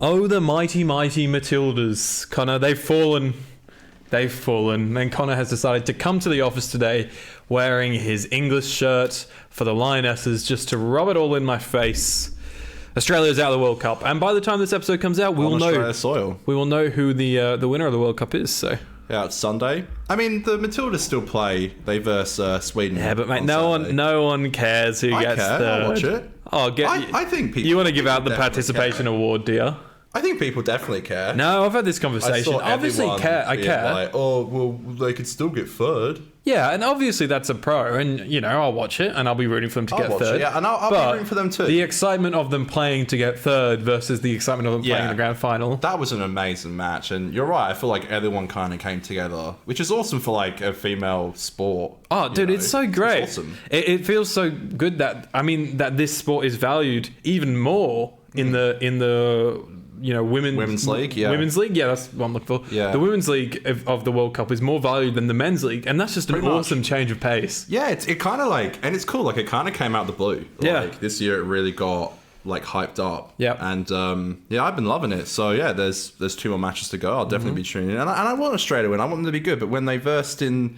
Oh, the mighty, mighty Matildas. Connor, they've fallen. They've fallen. And Connor has decided to come to the office today wearing his English shirt for the Lionesses just to rub it all in my face. Australia's out of the World Cup. And by the time this episode comes out, we will know who the winner of the World Cup is. So yeah, it's Sunday. I mean, the Matildas still play. They verse Sweden. Yeah, but mate, no one cares who gets third. I'll watch it. I think people. You want to give out the participation award, do you? I think people definitely care. No, I've had this conversation. Obviously, I care. Like, oh, well, they could still get third. Yeah, and obviously that's a pro, and I'll watch it, and I'll be rooting for them to get third. It, yeah, and I'll be rooting for them too. The excitement of them playing to get third versus the excitement of them playing in the grand final. That was an amazing match, and you're right. I feel like everyone kind of came together, which is awesome for like a female sport. Oh, dude, it's so great. It's awesome. It feels so good that this sport is valued even more in the women's league. Women's league, that's what I'm looking for. Yeah. The women's league of the World Cup is more valued than the men's league, and that's just an awesome change of pace. Yeah, it kind of like, and it's cool. Like, it kind of came out the blue. Like, this year it really got like hyped up. Yeah. And I've been loving it. So yeah, there's 2 more matches to go. I'll definitely be tuning in, and I want Australia to win. I want them to be good. But when they versed in.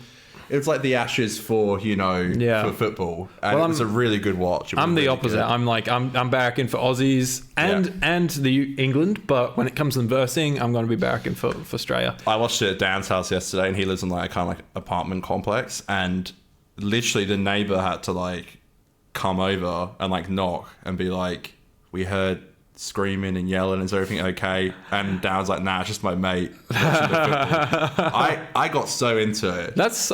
It's like the Ashes for for football, and it was a really good watch. I'm the really opposite. Good. I'm barracking for Aussies and the England, but when it comes to versing, I'm going to be barracking for Australia. I watched it at Dan's house yesterday, and he lives in like a kind of like apartment complex, and literally the neighbor had to like come over and like knock and be like, "We heard screaming and yelling, is everything okay?" And Dan was like, "Nah, it's just my mate watching the football." I got so into it. That's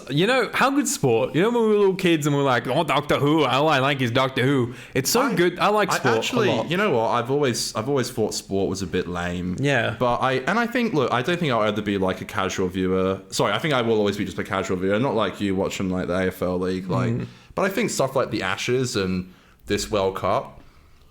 how good sport. When we were little kids and we were like, "Oh, Doctor Who, all I like is Doctor Who." It's so good. I like sport a lot. You know what? I've always thought sport was a bit lame. Yeah. But I think, look, I don't think I'll ever be like a casual viewer. Sorry, I think I will always be just a casual viewer, not like you watching like the AFL league, But I think stuff like the Ashes and this World Cup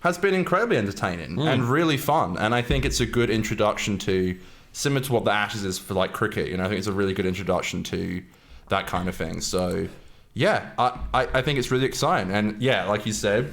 has been incredibly entertaining and really fun, and I think it's a good introduction to, similar to what the Ashes is for like cricket. I think it's a really good introduction to that kind of thing. So yeah, I think it's really exciting, and yeah, like you said,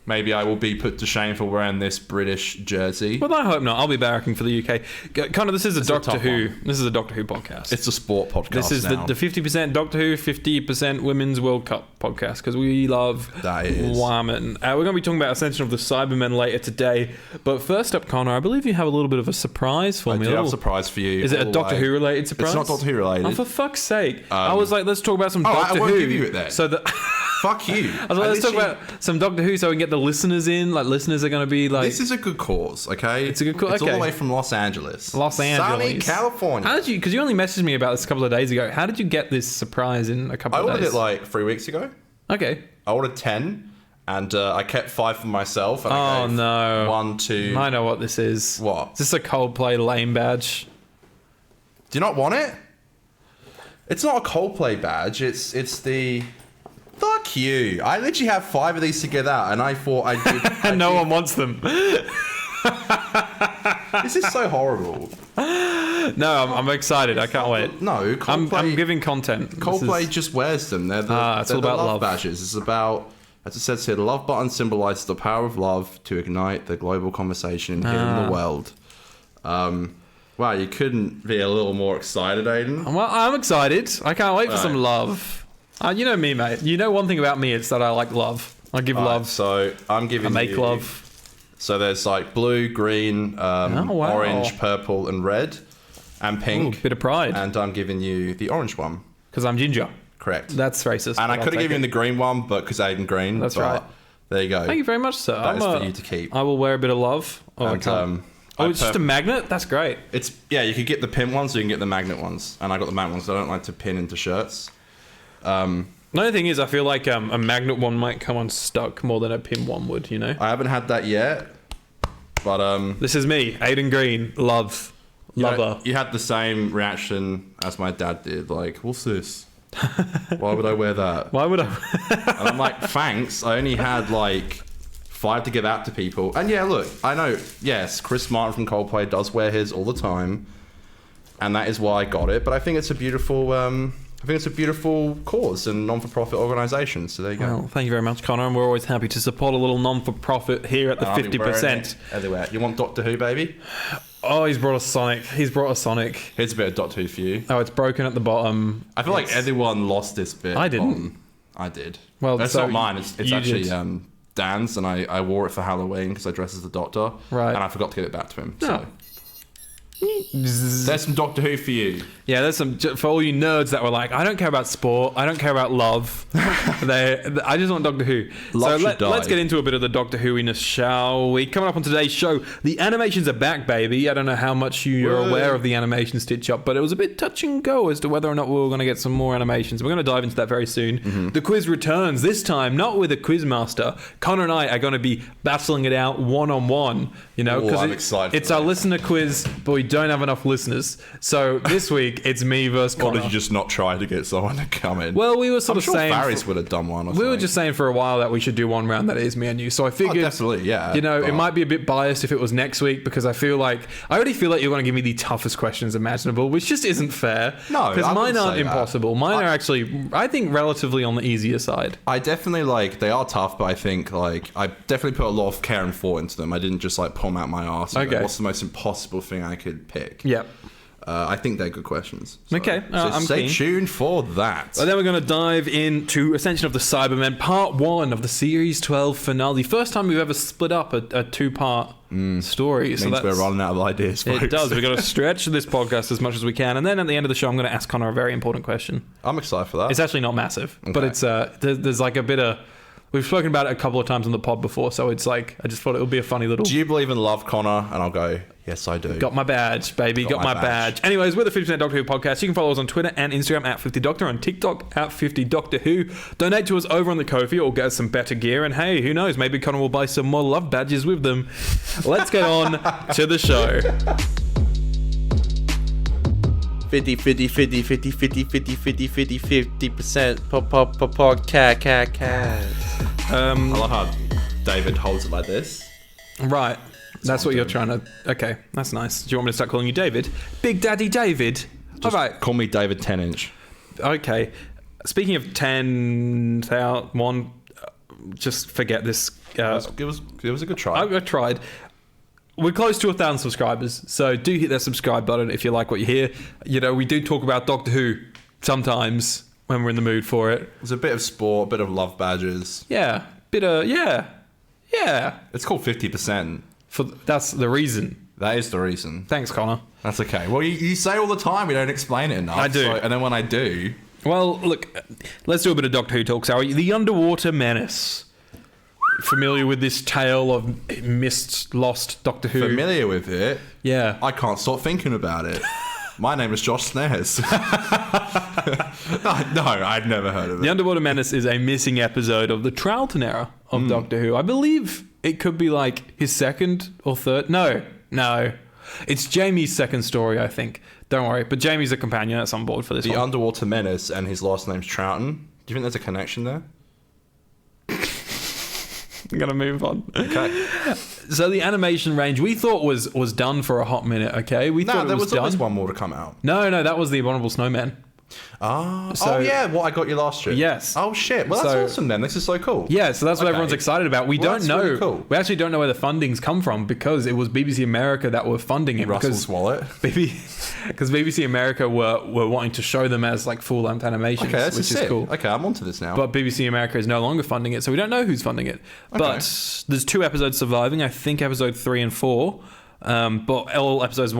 maybe I will be put to shame for wearing this British jersey. Well, I hope not. I'll be barracking for the UK. Connor, this is a Doctor Who. This is a Doctor Who podcast. It's a sport podcast. This is the 50% Doctor Who, 50% Women's World Cup podcast, because we love women. We're going to be talking about Ascension of the Cybermen later today. But first up, Connor, I believe you have a little bit of a surprise for me. I do have a surprise for you. Is it a Doctor Who related surprise? It's not Doctor Who related. Oh, for fuck's sake! I was like, let's talk about some Doctor Who. I won't give you it then. So that. Fuck you. I was like, let's talk about some Doctor Who so we can get the listeners in. Like, listeners are going to be like... This is a good cause, okay? It's a good cause, It's all the way from Los Angeles. Sunny California. How did you... Because you only messaged me about this a couple of days ago. How did you get this surprise in a couple of days? I ordered it like 3 weeks ago. Okay. I ordered 10, and I kept 5 for myself. And I gave no. 1, 2... I know what this is. What? Is this a Coldplay lame badge? Do you not want it? It's not a Coldplay badge. It's the... Fuck you. I literally have 5 of these to get out, and I thought I'd do... And no one wants them. This is so horrible. No, I'm excited. I can't wait. No, Coldplay... I'm giving content. Coldplay just wears them. They're the, it's all about love badges. It's about... As it says here, the love button symbolizes the power of love to ignite the global conversation here in the world. Wow, you couldn't be a little more excited, Aidan? Well, I'm excited. I can't wait for some love. You know me, mate. You know one thing about me, it's that I like love. I give love. So I'm giving I make love. So there's like blue, green, orange, purple, and red, and pink. Ooh, bit of pride. And I'm giving you the orange one. Because I'm ginger. Correct. That's racist. And I could have given you the green one, but because Aidan green. That's right. There you go. Thank you very much, sir. That is for you to keep. I will wear a bit of love. And, it's just a magnet? That's great. You could get the pin ones or you can get the magnet ones. And I got the magnet ones. I don't like to pin into shirts. The only thing is, I feel like a magnet one might come unstuck more than a pin one would, I haven't had that yet, but this is me, Aidan Green, lover. You had the same reaction as my dad did, like, what's this? Why would I wear that? Why would I? And I'm like, thanks, I only had like 5 to give out to people. And yeah, look, I know, yes, Chris Martin from Coldplay does wear his all the time, and that is why I got it, but I think it's a beautiful I think it's a beautiful cause and non-for-profit organisation. So there you go. Well, thank you very much, Connor, and we're always happy to support a little non-for-profit here at the 50%. Everywhere. You want Doctor Who, baby? Oh, he's brought a Sonic. Here's a bit of Doctor Who for you. Oh, it's broken at the bottom. I feel like everyone lost this bit. I didn't. I did. Well, that's so not mine. It's actually did. Dan's, and I wore it for Halloween because I dressed as the Doctor. Right. And I forgot to give it back to him. No. So. There's some Doctor Who for you. Yeah, there's some for all you nerds that were like, I don't care about sport, I don't care about love. I just want Doctor Who. Let's get into a bit of the Doctor Who-iness, shall we? Coming up on today's show, the animations are back, baby. I don't know how much you're aware of the animation stitch up, but it was a bit touch and go as to whether or not we were going to get some more animations. We're going to dive into that very soon. Mm-hmm. The quiz returns, this time not with a quiz master. Connor and I are going to be battling it out one-on-one, because I'm excited. It's our listener quiz, but we don't have enough listeners. So this week it's me versus Connor. Or did you just not try to get someone to come in? Well, we were sort of saying Barry's would have done one. We were just saying for a while that we should do one round that is me and you. So I figured, definitely, yeah. It might be a bit biased if it was next week because I already feel like you're going to give me the toughest questions imaginable, which just isn't fair. No, because mine aren't impossible. Mine are actually, I think, relatively on the easier side. I definitely they are tough, but I think I definitely put a lot of care and thought into them. I didn't just pull them out my arse. Okay. What's the most impossible thing I could pick? Yep. I think they're good questions. So, okay, I'm stay keen. tuned for that. And then we're going to dive into Ascension of the Cybermen, part 1 of the Series 12 finale. The first time we've ever split up a two-part story. Means we're running out of ideas, folks. It does. We've got to stretch this podcast as much as we can. And then at the end of the show, I'm going to ask Connor a very important question. I'm excited for that. It's actually not massive, but it's there's a bit of... We've spoken about it a couple of times on the pod before, so it's I just thought it would be a funny little... Do you believe in love, Connor? And I'll go, yes, I do. Got my badge, baby. Got my badge. Anyways, we're the 50% Doctor Who podcast. You can follow us on Twitter and Instagram at 50Doctor, on TikTok at 50Doctor Who. Donate to us over on the Ko-fi or get us some better gear. And hey, who knows? Maybe Connor will buy some more love badges with them. Let's get on to the show. 50% podcast. I love how David holds it like this. Right. That's what you're trying to... Okay, that's nice. Do you want me to start calling you David? Big Daddy David. Just all right. Call me David 10-inch. Okay. Speaking of 10,000, just forget this. It was a good try. I tried. We're close to 1,000 subscribers, so do hit that subscribe button if you like what you hear. We do talk about Doctor Who sometimes when we're in the mood for it. There's a bit of sport, a bit of love badges. Yeah. Yeah. It's called 50%. That's the reason. That is the reason. Thanks, Connor. That's okay. Well, you say all the time we don't explain it enough. I do. And then when I do... Well, look, let's do a bit of Doctor Who talk, Sally. The Underwater Menace. Familiar with this tale of lost Doctor Who? Familiar with it? Yeah. I can't stop thinking about it. My name is Josh Snares. No, I'd never heard of it. The Underwater Menace is a missing episode of the Charlton era of Doctor Who. I believe it could be his second or third. No. It's Jamie's second story, I think. Don't worry. But Jamie's a companion that's on board for this one. The Underwater Menace and his last name's Troughton. Do you think there's a connection there? I'm going to move on. Okay. So the animation range we thought was done for a hot minute, okay? We thought it was done. There was one more to come out. No, that was the Abominable Snowman. Oh yeah, what I got you last year. Yes. Oh shit. Well, that's awesome then. This is so cool. Yeah, so that's what everyone's excited about. We don't know. Really cool. We actually don't know where the funding's come from because it was BBC America that were funding it. Russell's wallet. Because BBC America were wanting to show them as full-length animations, which is cool. Okay, I'm onto this now. But BBC America is no longer funding it, so we don't know who's funding it. Okay. But there's 2 episodes surviving. I think episode 3 and 4. But all episodes 2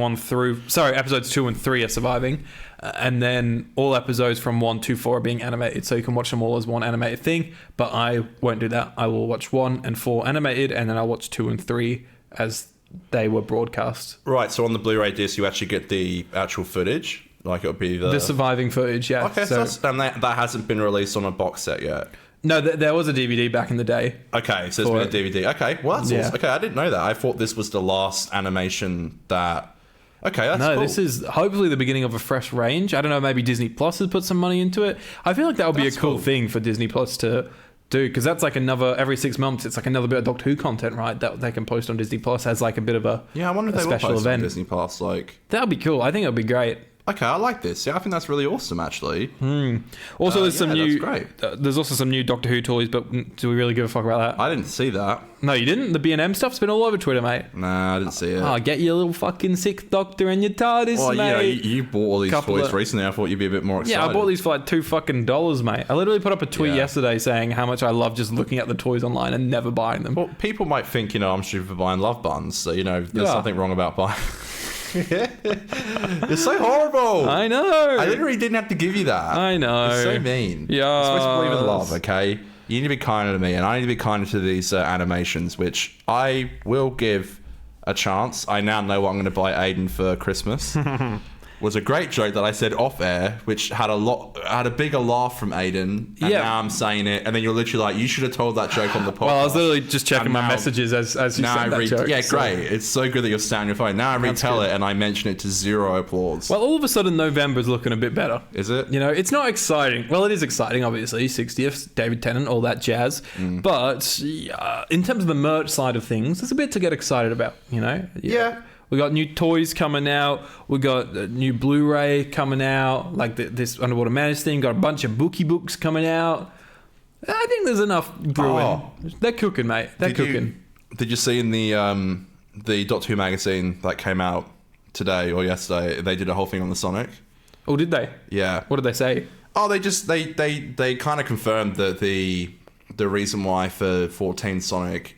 and 3 are surviving, and then all episodes from 1 to 4 are being animated, so you can watch them all as one animated thing. But I won't do that. I will watch 1 and 4 animated, and then I'll watch 2 and 3 as they were broadcast. Right. So on the Blu-ray disc, you actually get the actual footage, it'll be the surviving footage. Yeah. Okay. So and that hasn't been released on a box set yet. No, there was a DVD back in the day. Okay, so there's been a DVD. Okay, well, that's awesome. Okay, I didn't know that. I thought this was the last animation that... Okay, that's cool. No, this is hopefully the beginning of a fresh range. I don't know, maybe Disney Plus has put some money into it. I feel like that would be a cool thing for Disney Plus to do, because that's every 6 months, it's another bit of Doctor Who content, right, that they can post on Disney Plus as a bit of a I wonder if they will special post event. On Disney Plus, That would be cool. I think it would be great. Okay, I like this. Yeah, I think that's really awesome, actually. Also, there's some new. That's great. There's also some new Doctor Who toys, but do we really give a fuck about that? I didn't see that. No, you didn't. The B&M stuff's been all over Twitter, mate. Nah, I didn't see it. Oh, get your little fucking sixth Doctor and your TARDIS, Well, mate. you bought all these toys recently. I thought you'd be a bit more excited. Yeah, I bought these for like $2 mate. I literally put up a tweet yesterday saying how much I love just looking at the toys online and never buying them. Well, people might think, I'm stupid for buying love buttons, so, there's something wrong about buying. It's so horrible. I know. I literally didn't have to give you that. I know. It's so mean. Yeah. You're supposed to believe in love, okay? You need to be kinder to me, and I need to be kinder to these animations, which I will give a chance. I now know what I'm going to buy Aidan for Christmas. Was a great joke that I said off air, which had a bigger laugh from Aidan, and now I'm saying it, and then you're literally like, you should have told that joke on the podcast. Well, I was literally just checking my messages as you said that joke. Yeah, great. It's so good that you're sat on your phone. Now I retell it, and I mention it to zero applause. Well, all of a sudden, November's looking a bit better. Is it? It's not exciting. Well, it is exciting, obviously. 60th, David Tennant, all that jazz. But in terms of the merch side of things, there's a bit to get excited about, Yeah. We got new toys coming out. We got a new Blu-ray coming out. Like this Underwater Madness thing. Got a bunch of bookie books coming out. I think there's enough brewing. Oh. They're cooking, mate. They're cooking. Did you see in the Doctor Who magazine that came out today or yesterday? They did a whole thing on the Sonic. Oh, did they? Yeah. What did they say? Oh, they kind of confirmed that the reason why for 14 Sonic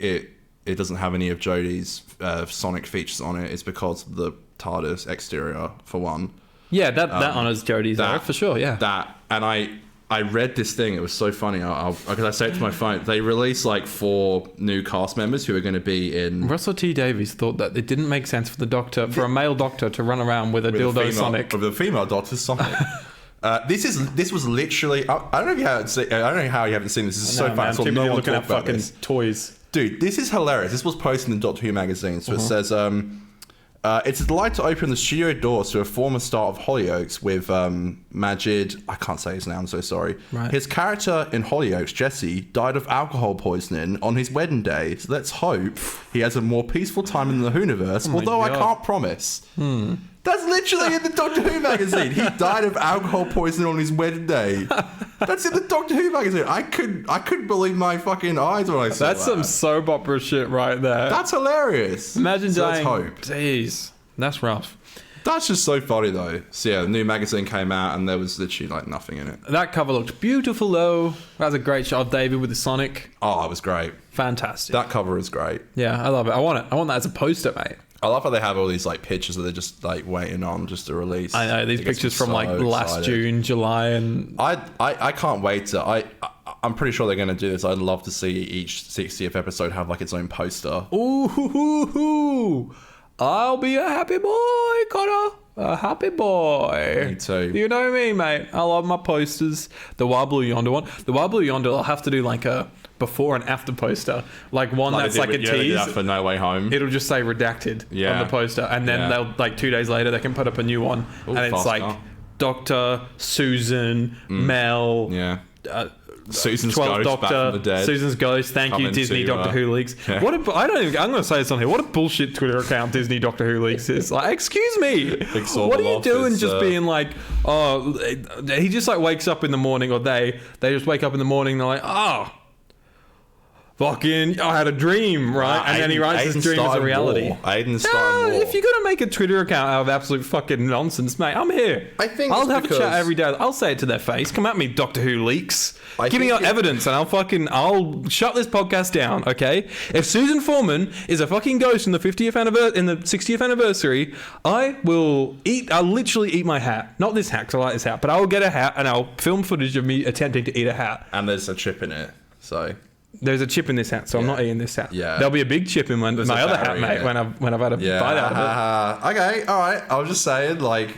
it doesn't have any of Jodie's Sonic features on it is because of the TARDIS exterior, for one. Yeah, that honours Jodie's era, for sure, yeah. And I read this thing, it was so funny, because I saved it to my phone. They released like 4 new cast members who are going to be in... Russell T Davies thought that it didn't make sense for the Doctor, for a male Doctor to run around with a dildo Sonic. With a female Doctor Sonic. This was literally... I don't know how you haven't seen this. This is so funny. I saw no one looking talk at about fucking this. toys. Dude, this is hilarious. This was posted in the Doctor Who magazine. So it says, it's a delight to open the studio doors to a former star of Hollyoaks with Majid. I can't say his name, I'm so sorry. Right. His character in Hollyoaks, Jesse, died of alcohol poisoning on his wedding day. So let's hope he has a more peaceful time in the Whoniverse, although I can't promise. That's literally in the Doctor Who magazine. He died of alcohol poisoning on his wedding day. That's in the Doctor Who magazine. I couldn't believe my fucking eyes when I saw that. That's some soap opera shit right there. That's hilarious. Imagine dying. Let's hope. Jeez, that's rough. That's just so funny though. So yeah, the new magazine came out and there was literally like nothing in it. That cover looked beautiful though. That was a great shot of David with the Sonic. Oh, it was great. Fantastic. That cover is great. Yeah, I love it. I want it. I want that as a poster, mate. I love how they have all these like pictures that they're just like waiting on just to release. I know, these pictures from like last June, July, and I can't wait to I'm pretty sure they're going to do this. I'd love to see each 60th episode have like its own poster. Ooh, I'll be a happy boy, Connor. A happy boy. Me too. You know me, mate. I love my posters. The Wild Blue Yonder one. The Wild Blue Yonder, I'll have to do like a before and after poster. Like one that's like a tease. That for No Way Home. It'll just say redacted on the poster. And then they'll like 2 days later, they can put up a new one. Ooh, and it's like Dr. Susan, Mel. Yeah. Susan's 12th Ghost, Doctor, Back from the Dead. Susan's Ghost. Thank you, Disney Doctor Who Leaks. Yeah. I'm going to say this on here. What a bullshit Twitter account Disney Doctor Who Leaks is. Like, excuse me. What are you doing? Just being like, oh, he just like wakes up in the morning, or they just wake up in the morning. And they're like, oh, fucking, I had a dream, right? And then he writes his dream as a reality. Aidan started war. If you're gonna make a Twitter account out of absolute fucking nonsense, mate, I'm here. I think I'll have a chat every day. I'll say it to their face. Come at me, Doctor Who Leaks. Give me your evidence, and I'll shut this podcast down. Okay? If Susan Foreman is a fucking ghost in the 60th anniversary, I'll literally eat my hat. Not this hat, because I like this hat, but I will get a hat and I'll film footage of me attempting to eat a hat. And there's a chip in it, so. There's a chip in this hat, so I'm not eating this hat. Yeah. There'll be a big chip in my other hat, mate, when I've had a bite out of it. Okay, all right. I was just saying, like,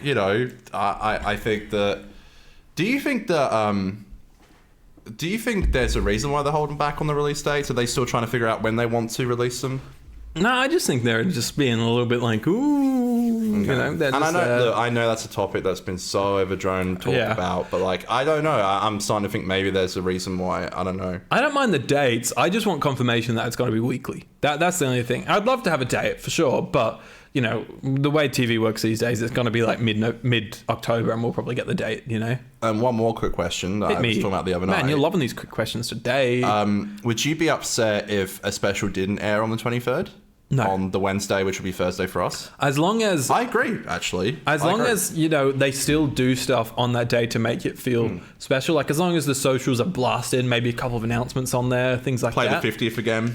I think that... Do you think there's a reason why they're holding back on the release dates? Are they still trying to figure out when they want to release them? No, I just think they're just being a little bit like, ooh, Okay. And I know that's a topic that's been so overdrawn talked about, but like, I don't know. I'm starting to think maybe there's a reason why. I don't know. I don't mind the dates. I just want confirmation that it's got to be weekly. That's the only thing. I'd love to have a date for sure, but you know, the way TV works these days, it's going to be like mid October, and we'll probably get the date. You know. And one more quick question that I was talking about the other night. Man, you're loving these quick questions today. Would you be upset if a special didn't air on the 23rd? No. On the Wednesday, which would be Thursday for us? As long as... I agree, actually. As long as, you know, they still do stuff on that day to make it feel special. Like, as long as the socials are blasted, maybe a couple of announcements on there, things like that. Play the 50th again.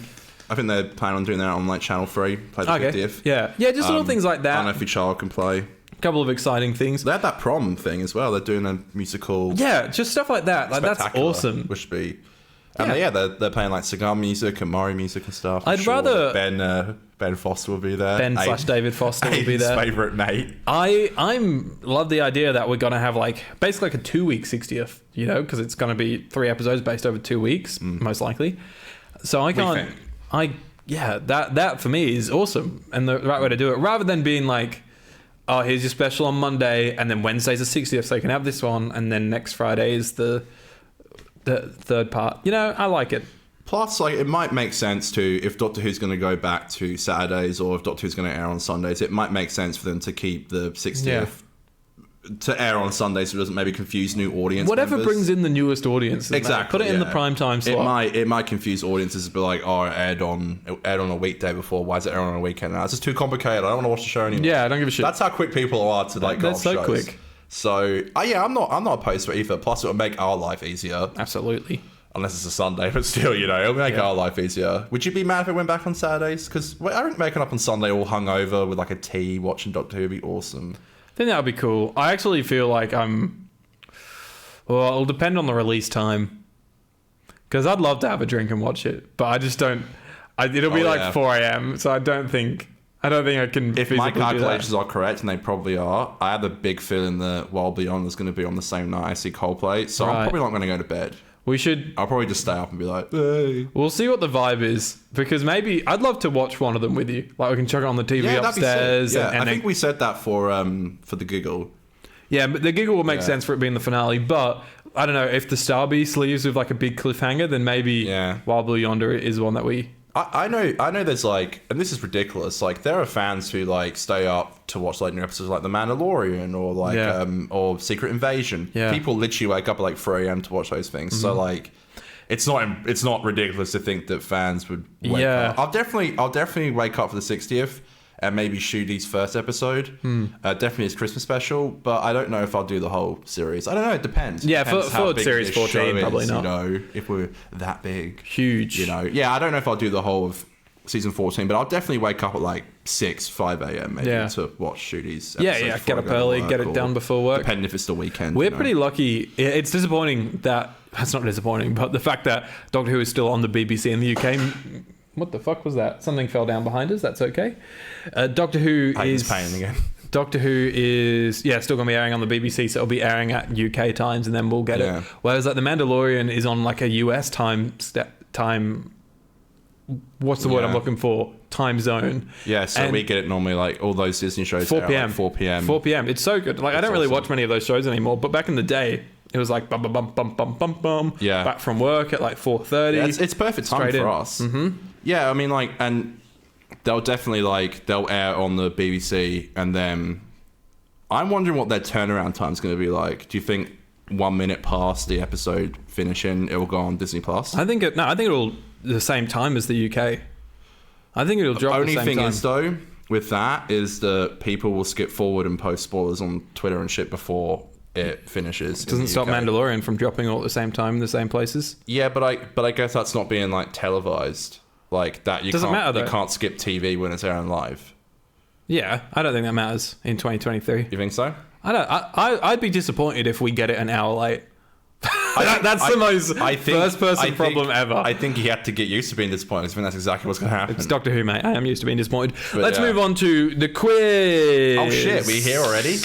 I think they're planning on doing that on, like, Channel 3. Play the 50th. Yeah, just little things like that. I don't know if your child can play. A couple of exciting things. They had that prom thing as well. They're doing a musical... Yeah, just stuff like that. Like, that's awesome. Which would be... And they're playing like cigar music and Mario music and stuff. I'd rather Ben Foster will be there. Ben/David Foster will be there. Aidan's favourite mate. I'm love the idea that we're gonna have like basically like a 2-week 60th, you know, because it's gonna be 3 episodes based over 2 weeks, most likely. So that for me is awesome and the right way to do it, rather than being like, oh, here's your special on Monday and then Wednesday's the 60th, so you can have this one, and then next Friday is the third part. You know, I like it. Plus, like, it might make sense to, if Doctor Who's going to go back to Saturdays or if Doctor Who's going to air on Sundays, it might make sense for them to keep the 60th to air on Sundays so it doesn't maybe confuse new audience members. Brings in the newest audience. Exactly. Put it in the prime time slot. It might confuse audiences to be like, oh, it aired on a weekday before. Why is it airing on a weekend now? It's just too complicated. I don't want to watch the show anymore. Yeah, I don't give a shit. That's how quick people are to like go off shows. That's so quick. So, I'm not opposed to it either. Plus, it would make our life easier. Absolutely. Unless it's a Sunday, but still, you know, it'll make our life easier. Would you be mad if it went back on Saturdays? Because I think waking up on Sunday all hungover with like a tea, watching Doctor Who would be awesome. I think that would be cool. I actually feel like well, it'll depend on the release time. Because I'd love to have a drink and watch it, but I just don't. It'll be like 4 a.m., so I don't think I can. If my calculations are correct, and they probably are, I have a big feeling that Wild Beyond is going to be on the same night I see Coldplay, so I'm probably not going to go to bed. I'll probably just stay up and be like, hey. We'll see what the vibe is, because maybe I'd love to watch one of them with you. Like, we can chuck it on the TV upstairs. Yeah, I think we said that for the giggle. Yeah, but the giggle will make sense for it being the finale. But I don't know, if the Star Beast leaves with like a big cliffhanger, then maybe Wild Blue Yonder is one that we... I know there's like, and this is ridiculous, like there are fans who like stay up to watch like new episodes like The Mandalorian or like or Secret Invasion. Yeah. People literally wake up at like 3 a.m. to watch those things. So like it's not ridiculous to think that fans would wake up. I'll definitely wake up for the 60th and maybe Shudi's first episode. Definitely his Christmas special, but I don't know if I'll do the whole series. I don't know, it depends. Yeah, for series 14, probably not. You know, if we're that big. Huge. You know, yeah, I don't know if I'll do the whole of season 14, but I'll definitely wake up at like 5 a.m. maybe to watch Shudi's episode. Yeah, get up early, get it done before work. Depending if it's the weekend. We're pretty lucky. It's disappointing that, that's not disappointing, but the fact that Doctor Who is still on the BBC in the UK... What the fuck was that? Something fell down behind us. That's okay. Doctor Who is paying again. Doctor Who is still going to be airing on the BBC, so it'll be airing at UK times, and then we'll get it. Whereas like The Mandalorian is on like a US time. What's the word I'm looking for? Time zone. Yeah, so we get it normally like all those Disney shows. 4 p.m. Like 4 p.m. 4 p.m. It's so good. Like I don't really watch many of those shows anymore, but back in the day, it was like bum bum bum bum bum bum bum. Yeah. Back from work at like 4:30. Yeah, it's perfect time for us. Mm-hmm. Yeah, I mean, like, and they'll definitely they'll air on the BBC, and then I'm wondering what their turnaround time is going to be like. Do you think 1 minute past the episode finishing, it will go on Disney Plus? I think it'll the same time as the UK. I think it'll drop. The only thing is though, with that is that people will skip forward and post spoilers on Twitter and shit before it finishes. It doesn't stop Mandalorian from dropping all at the same time in the same places. Yeah, but I guess that's not being like televised. Like that, you can't skip TV when it's airing live. Yeah, I don't think that matters in 2023. You think so? I'd be disappointed if we get it an hour late. That's the most first-person problem ever. I think you have to get used to being disappointed. I think that's exactly what's going to happen. It's Doctor Who, mate. I am used to being disappointed. But let's move on to the quiz. Oh shit, we here already?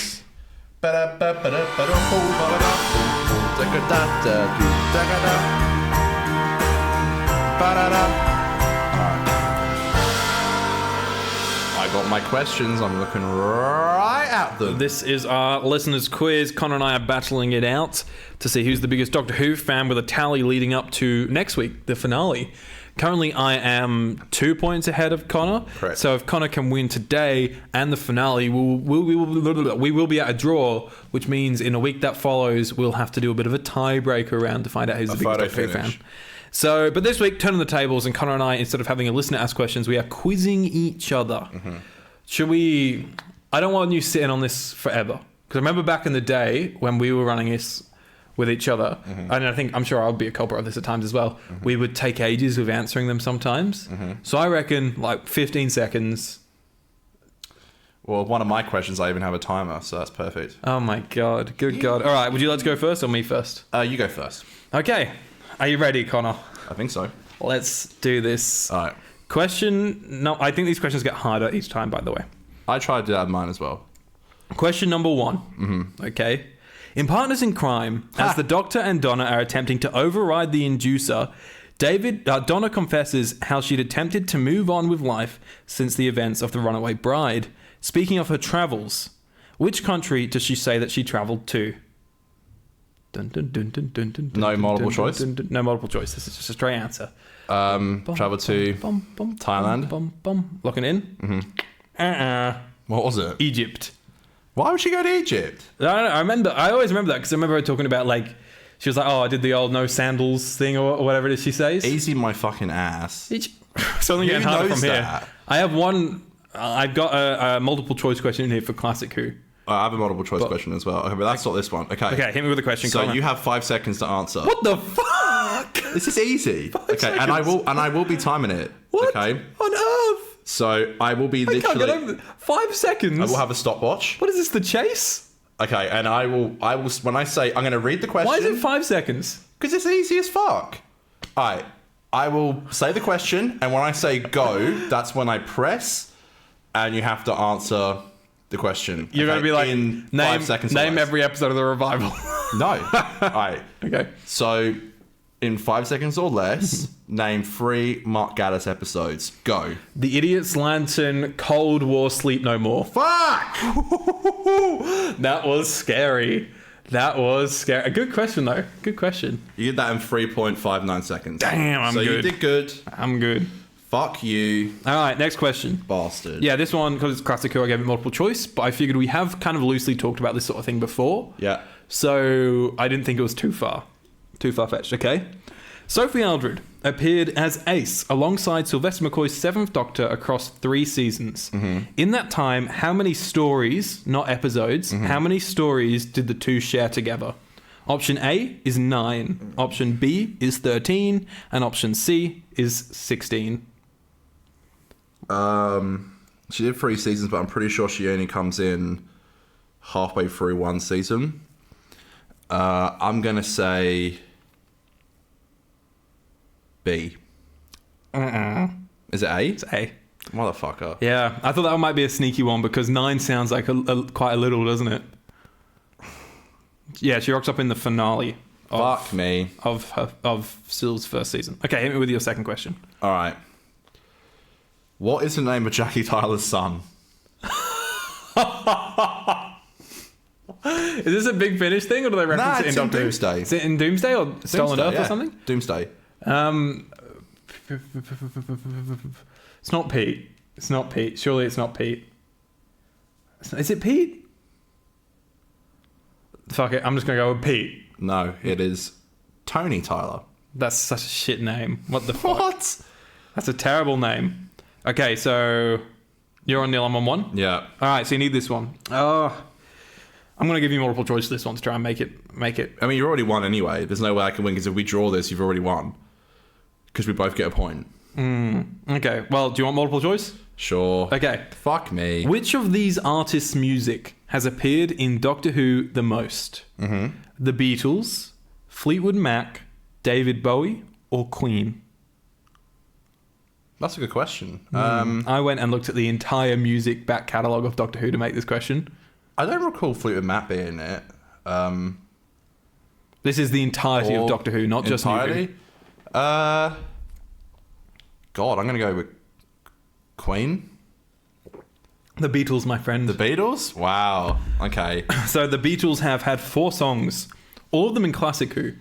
I got my questions. I'm looking right at them. This is our listeners' quiz. Connor and I are battling it out to see who's the biggest Doctor Who fan, with a tally leading up to next week, the finale. Currently, I am 2 points ahead of Connor. Correct. So if Connor can win today and the finale, we will be at a draw, which means in a week that follows, we'll have to do a bit of a tiebreaker round to find out who's the biggest Doctor Who fan. So, but this week, turning the tables, and Connor and I, instead of having a listener ask questions, we are quizzing each other. Should we... I don't want you sitting on this forever. Because I remember back in the day when we were running this with each other, and I'm sure I'll be a culprit of this at times as well, we would take ages with answering them sometimes. So I reckon like 15 seconds. Well, one of my questions, I even have a timer, so that's perfect. Oh my God. Good God. All right, would you like to go first or me first? You go first. Okay. Are you ready, Connor? I think so. Let's do this. All right. No, I think these questions get harder each time, by the way. I tried to do that in mine as well. Question number 1. Okay. In Partners in Crime, as the Doctor and Donna are attempting to override the inducer, Donna confesses how she'd attempted to move on with life since the events of The Runaway Bride. Speaking of her travels, which country does she say that she travelled to? No multiple choice? No multiple choice. This is just a straight answer. Travel to Thailand. Locking in? What was it? Egypt. Why would she go to Egypt? I remember. I always remember that because I remember her talking about like she was like, "Oh, I did the old no sandals thing or whatever it is she says." Easy my fucking ass. It's only getting harder from here. That? I have one. I've got a multiple choice question in here for Classic Who. I have a multiple choice question as well. Okay, but that's not this one. Okay, hit me with a question. So you have 5 seconds to answer. What the fuck? This is easy. Okay, seconds. and I will be timing it. What Okay. on earth? So I will be I can't get literally. over 5 seconds. I will have a stopwatch. What is this? The chase? Okay, and I will. When I say I'm going to read the question. Why is it 5 seconds? Because it's easy as fuck. All right. I will say the question, and when I say go, that's when I press, and you have to answer the question. You're going to be like, in name 5 seconds. Name every episode of The Revival. No. All right. Okay. So, in 5 seconds or less, name 3 Mark Gatiss episodes. Go. The Idiot's Lantern, Cold War, Sleep No More. Fuck! That was scary. That was scary. A good question, though. Good question. You did that in 3.59 seconds. Damn, I'm good. So you did good. I'm good. Fuck you. All right, next question. Bastard. Yeah, this one, because it's Classic Who, I gave it multiple choice, but I figured we have kind of loosely talked about this sort of thing before. Yeah. So I didn't think it was too far-fetched, okay? Sophie Aldred appeared as Ace alongside Sylvester McCoy's 7th Doctor across 3 seasons. In that time, how many stories, not episodes, how many stories did the two share together? Option A is 9, option B is 13, and option C is 16. She did 3 seasons, but I'm pretty sure she only comes in halfway through 1 season. I'm going to say B. Is it A? It's A. Motherfucker. Yeah, I thought that one might be a sneaky one because 9 sounds like quite a little, doesn't it? Yeah, she rocks up in the finale. Fuck me. Of Syl's first season. Okay, hit me with your second question. All right. What is the name of Jackie Tyler's son? Is this a Big Finish thing, or do they reference it in Doctor Who? Doomsday. Is it in Doomsday or Stolen Earth or something? Doomsday. It's not Pete. It's not Pete. Surely it's not Pete. Is it Pete? Fuck it. I'm just going to go with Pete. No, it is Tony Tyler. That's such a shit name. What the fuck? What? That's a terrible name. Okay, so you're on nil, I'm on 1? Yeah. All right, so you need this one. Oh, I'm going to give you multiple choice this one to try and make it. I mean, you already won anyway. There's no way I can win because if we draw this, you've already won. Because we both get a point. Okay, well, do you want multiple choice? Sure. Okay. Fuck me. Which of these artists' music has appeared in Doctor Who the most? The Beatles, Fleetwood Mac, David Bowie, or Queen? That's a good question. I went and looked at the entire music back catalogue of Doctor Who to make this question. I don't recall Fleetwood Mac being in it. This is the entirety of Doctor Who, not just New Who. God, I'm going to go with Queen. The Beatles, my friend. The Beatles? Wow. Okay. So the Beatles have had 4 songs, all of them in Classic Who.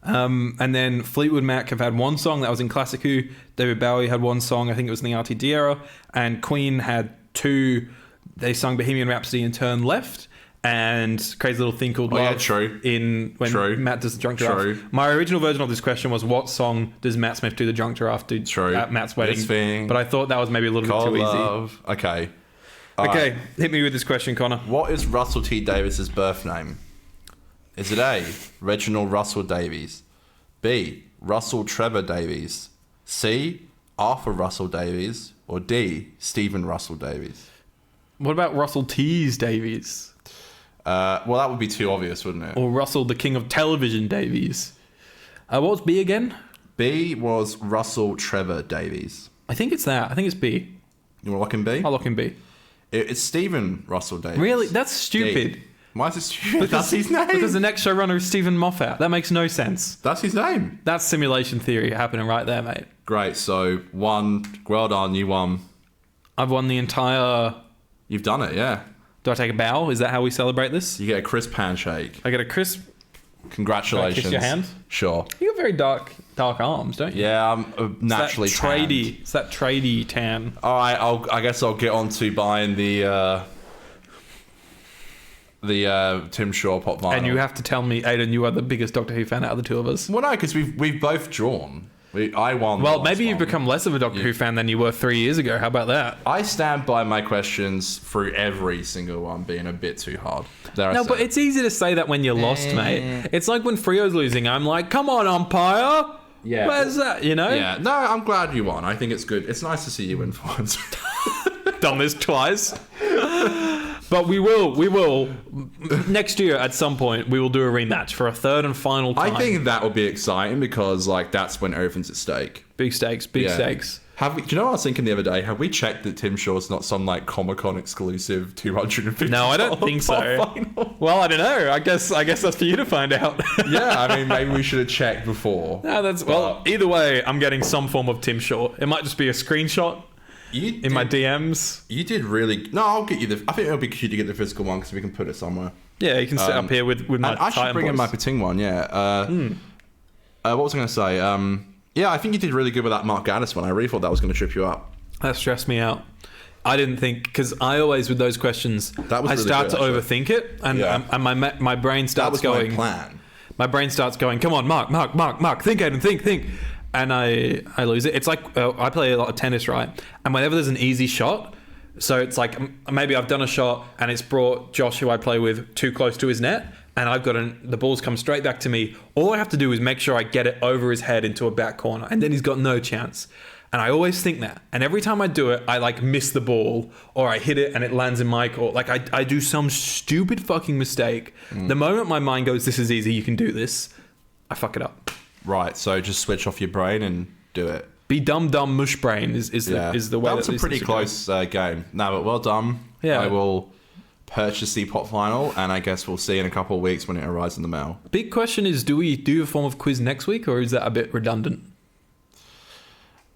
And then Fleetwood Mac have had one song that was in Classic Who. David Bowie had one song, I think it was in the RTD era. And Queen had two. They sung Bohemian Rhapsody and Turn Left. And Crazy Little Thing Called Love. Yeah, true. When Matt does the drunk giraffe. My original version of this question was, what song does Matt Smith do the drunk giraffe to at Matt's wedding? But I thought that was maybe a little bit too easy. Okay. Okay, hit me with this question, Connor. What is Russell T Davies' birth name? Is it A, Reginald Russell Davies, B, Russell Trevor Davies, C, Arthur Russell Davies, or D, Stephen Russell Davies? What about Russell T Davies? Well, that would be too obvious, wouldn't it? Or Russell, the King of Television Davies. What was B again? B was Russell Trevor Davies. I think it's that. I think it's B. You want to lock in B? I'll lock in B. It's Stephen Russell Davies. Really? That's stupid. D. Why is it stupid? That's his name. Because the next showrunner is Stephen Moffat. That makes no sense. That's his name. That's simulation theory happening right there, mate. Great. So, well done. You won. I've won the entire... You've done it, yeah. Do I take a bow? Is that how we celebrate this? You get a crisp handshake. I get a crisp... Congratulations. Can I kiss your hand? Sure. You got very dark arms, don't you? Yeah, I'm naturally tanned. It's that tradie tan. All right, I guess I'll get on to buying the Tim Shaw pop vinyl. And you have to tell me, Aidan, you are the biggest Doctor Who fan out of the two of us. Well, no, because we've both drawn. I won. Well, maybe you've become less of a Doctor Who fan than you were 3 years ago. How about that? I stand by my questions through every single one being a bit too hard. No, but it's easy to say that when you're lost, mate. It's like when Frio's losing. I'm like, come on, umpire. Yeah. Where's that, you know? Yeah. No, I'm glad you won. I think it's good. It's nice to see you win for once. Done this twice. But we will. Next year, at some point, we will do a rematch for a third and final time. I think that will be exciting because, like, that's when everything's at stake. Big stakes, big stakes. Do you know what I was thinking the other day? Have we checked that Tim Shaw's not some, like, Comic-Con exclusive $250? No, I don't think so. Final? Well, I don't know. I guess that's for you to find out. Yeah, I mean, maybe we should have checked before. No, well, either way, I'm getting some form of Tim Shaw. It might just be a screenshot. My DMs. You did really... No, I'll get you I think it'll be cute to get the physical one because we can put it somewhere. Yeah, you can sit up here with my... I should bring in my Pating one, yeah. What was I going to say? Yeah, I think you did really good with that Mark Gaddis one. I really thought that was going to trip you up. That stressed me out. I didn't think... Because I always, with those questions, I start to overthink it. And my brain starts going... That was my plan. My brain starts going, come on, Mark. Think, Aidan, think. And I lose it. It's like I play a lot of tennis, right? And whenever there's an easy shot, so it's like maybe I've done a shot and it's brought Josh, who I play with, too close to his net, and I've got the ball's come straight back to me. All I have to do is make sure I get it over his head into a back corner, and then he's got no chance. And I always think that. And every time I do it, I like miss the ball, or I hit it and it lands in my court. Like I do some stupid fucking mistake. The moment my mind goes, "This is easy, you can do this," I fuck it up. Right, so just switch off your brain and do it. Be dumb mush brain is the way. That was a pretty close game. No, but well done. Yeah. I will purchase the pop vinyl, and I guess we'll see in a couple of weeks when it arrives in the mail. Big question is, do we do a form of quiz next week, or is that a bit redundant?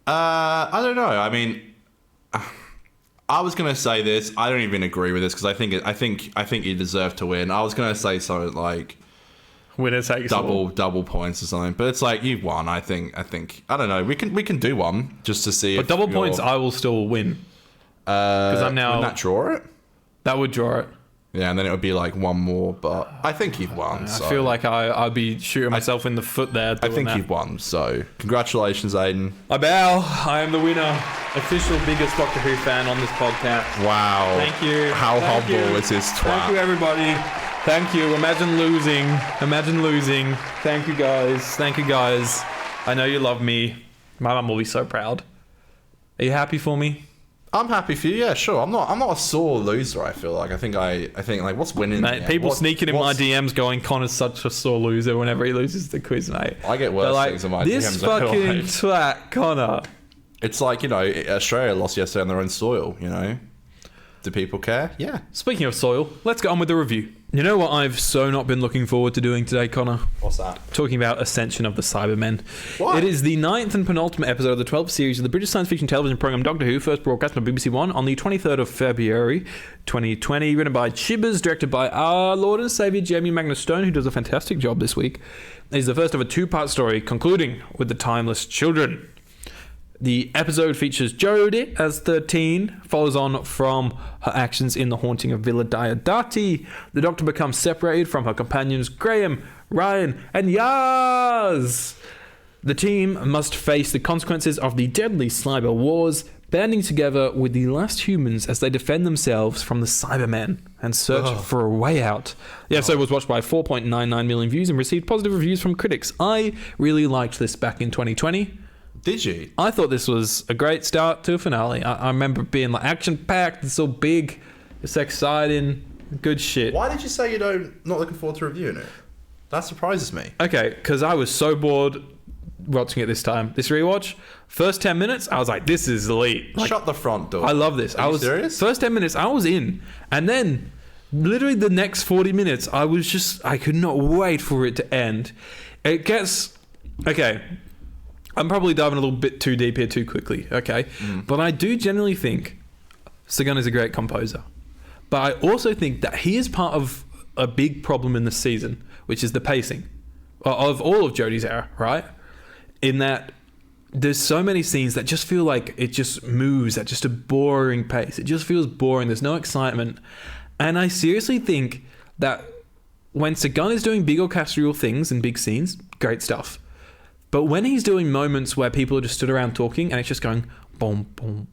I don't know. I mean, I was gonna say this. I don't even agree with this because I think you deserve to win. I was gonna say something like winner takes double points or something, but it's like you've won. I think I don't know. We can do one just to see. But double points, I will still win because I'm now. Wouldn't that draw it? That would draw it. Yeah, and then it would be like one more, but I think you've won. I feel like I'd be shooting myself in the foot there. I think you've won, so congratulations, Aidan. I bow. I am the winner. Official biggest Doctor Who fan on this podcast. Wow. Thank you. How humble is this twat? Thank you, everybody. Thank you. Imagine losing. Thank you, guys. I know you love me. My mum will be so proud. Are you happy for me? I'm happy for you. Yeah, sure. I'm not a sore loser. I feel like I think like what's winning? Mate, people sneaking in my DMs going, Connor's such a sore loser whenever he loses the quiz, mate. I get worse things in my DMs. This fucking twat, Connor. It's like, you know, Australia lost yesterday on their own soil. You know, do people care? Yeah. Speaking of soil, let's get on with the review. You know what I've so not been looking forward to doing today, Connor? What's that? Talking about Ascension of the Cybermen. What? It is the 9th and penultimate episode of the 12th series of the British science fiction television programme Doctor Who, first broadcast on BBC One on the 23rd of February 2020, written by Chibbers, directed by our Lord and Saviour Jamie Magnus Stone, who does a fantastic job this week. It is the first of a two-part story, concluding with the Timeless Children. The episode features Jodie as 13, follows on from her actions in the haunting of Villa Diodati. The Doctor becomes separated from her companions Graham, Ryan, and Yaz. The team must face the consequences of the deadly cyber wars, banding together with the last humans as they defend themselves from the Cybermen and search for a way out. The episode was watched by 4.99 million views and received positive reviews from critics. I really liked this back in 2020. Did you? I thought this was a great start to a finale. I remember being like action-packed, it's so big, it's exciting, good shit. Why did you say not looking forward to reviewing it? That surprises me. Okay, because I was so bored watching it this time. This rewatch, first 10 minutes, I was like, this is elite. Like, shut the front door. I love this. Are you serious? First 10 minutes, I was in. And then, literally the next 40 minutes, I could not wait for it to end. It gets... Okay... I'm probably diving a little bit too deep here too quickly, okay? But I do generally think Sagan is a great composer. But I also think that he is part of a big problem in this season, which is the pacing of all of Jodie's era, right? In that there's so many scenes that just feel like it just moves at just a boring pace. It just feels boring. There's no excitement. And I seriously think that when Sagan is doing big orchestral things and big scenes, great stuff. But when he's doing moments where people are just stood around talking and it's just going boom, boom,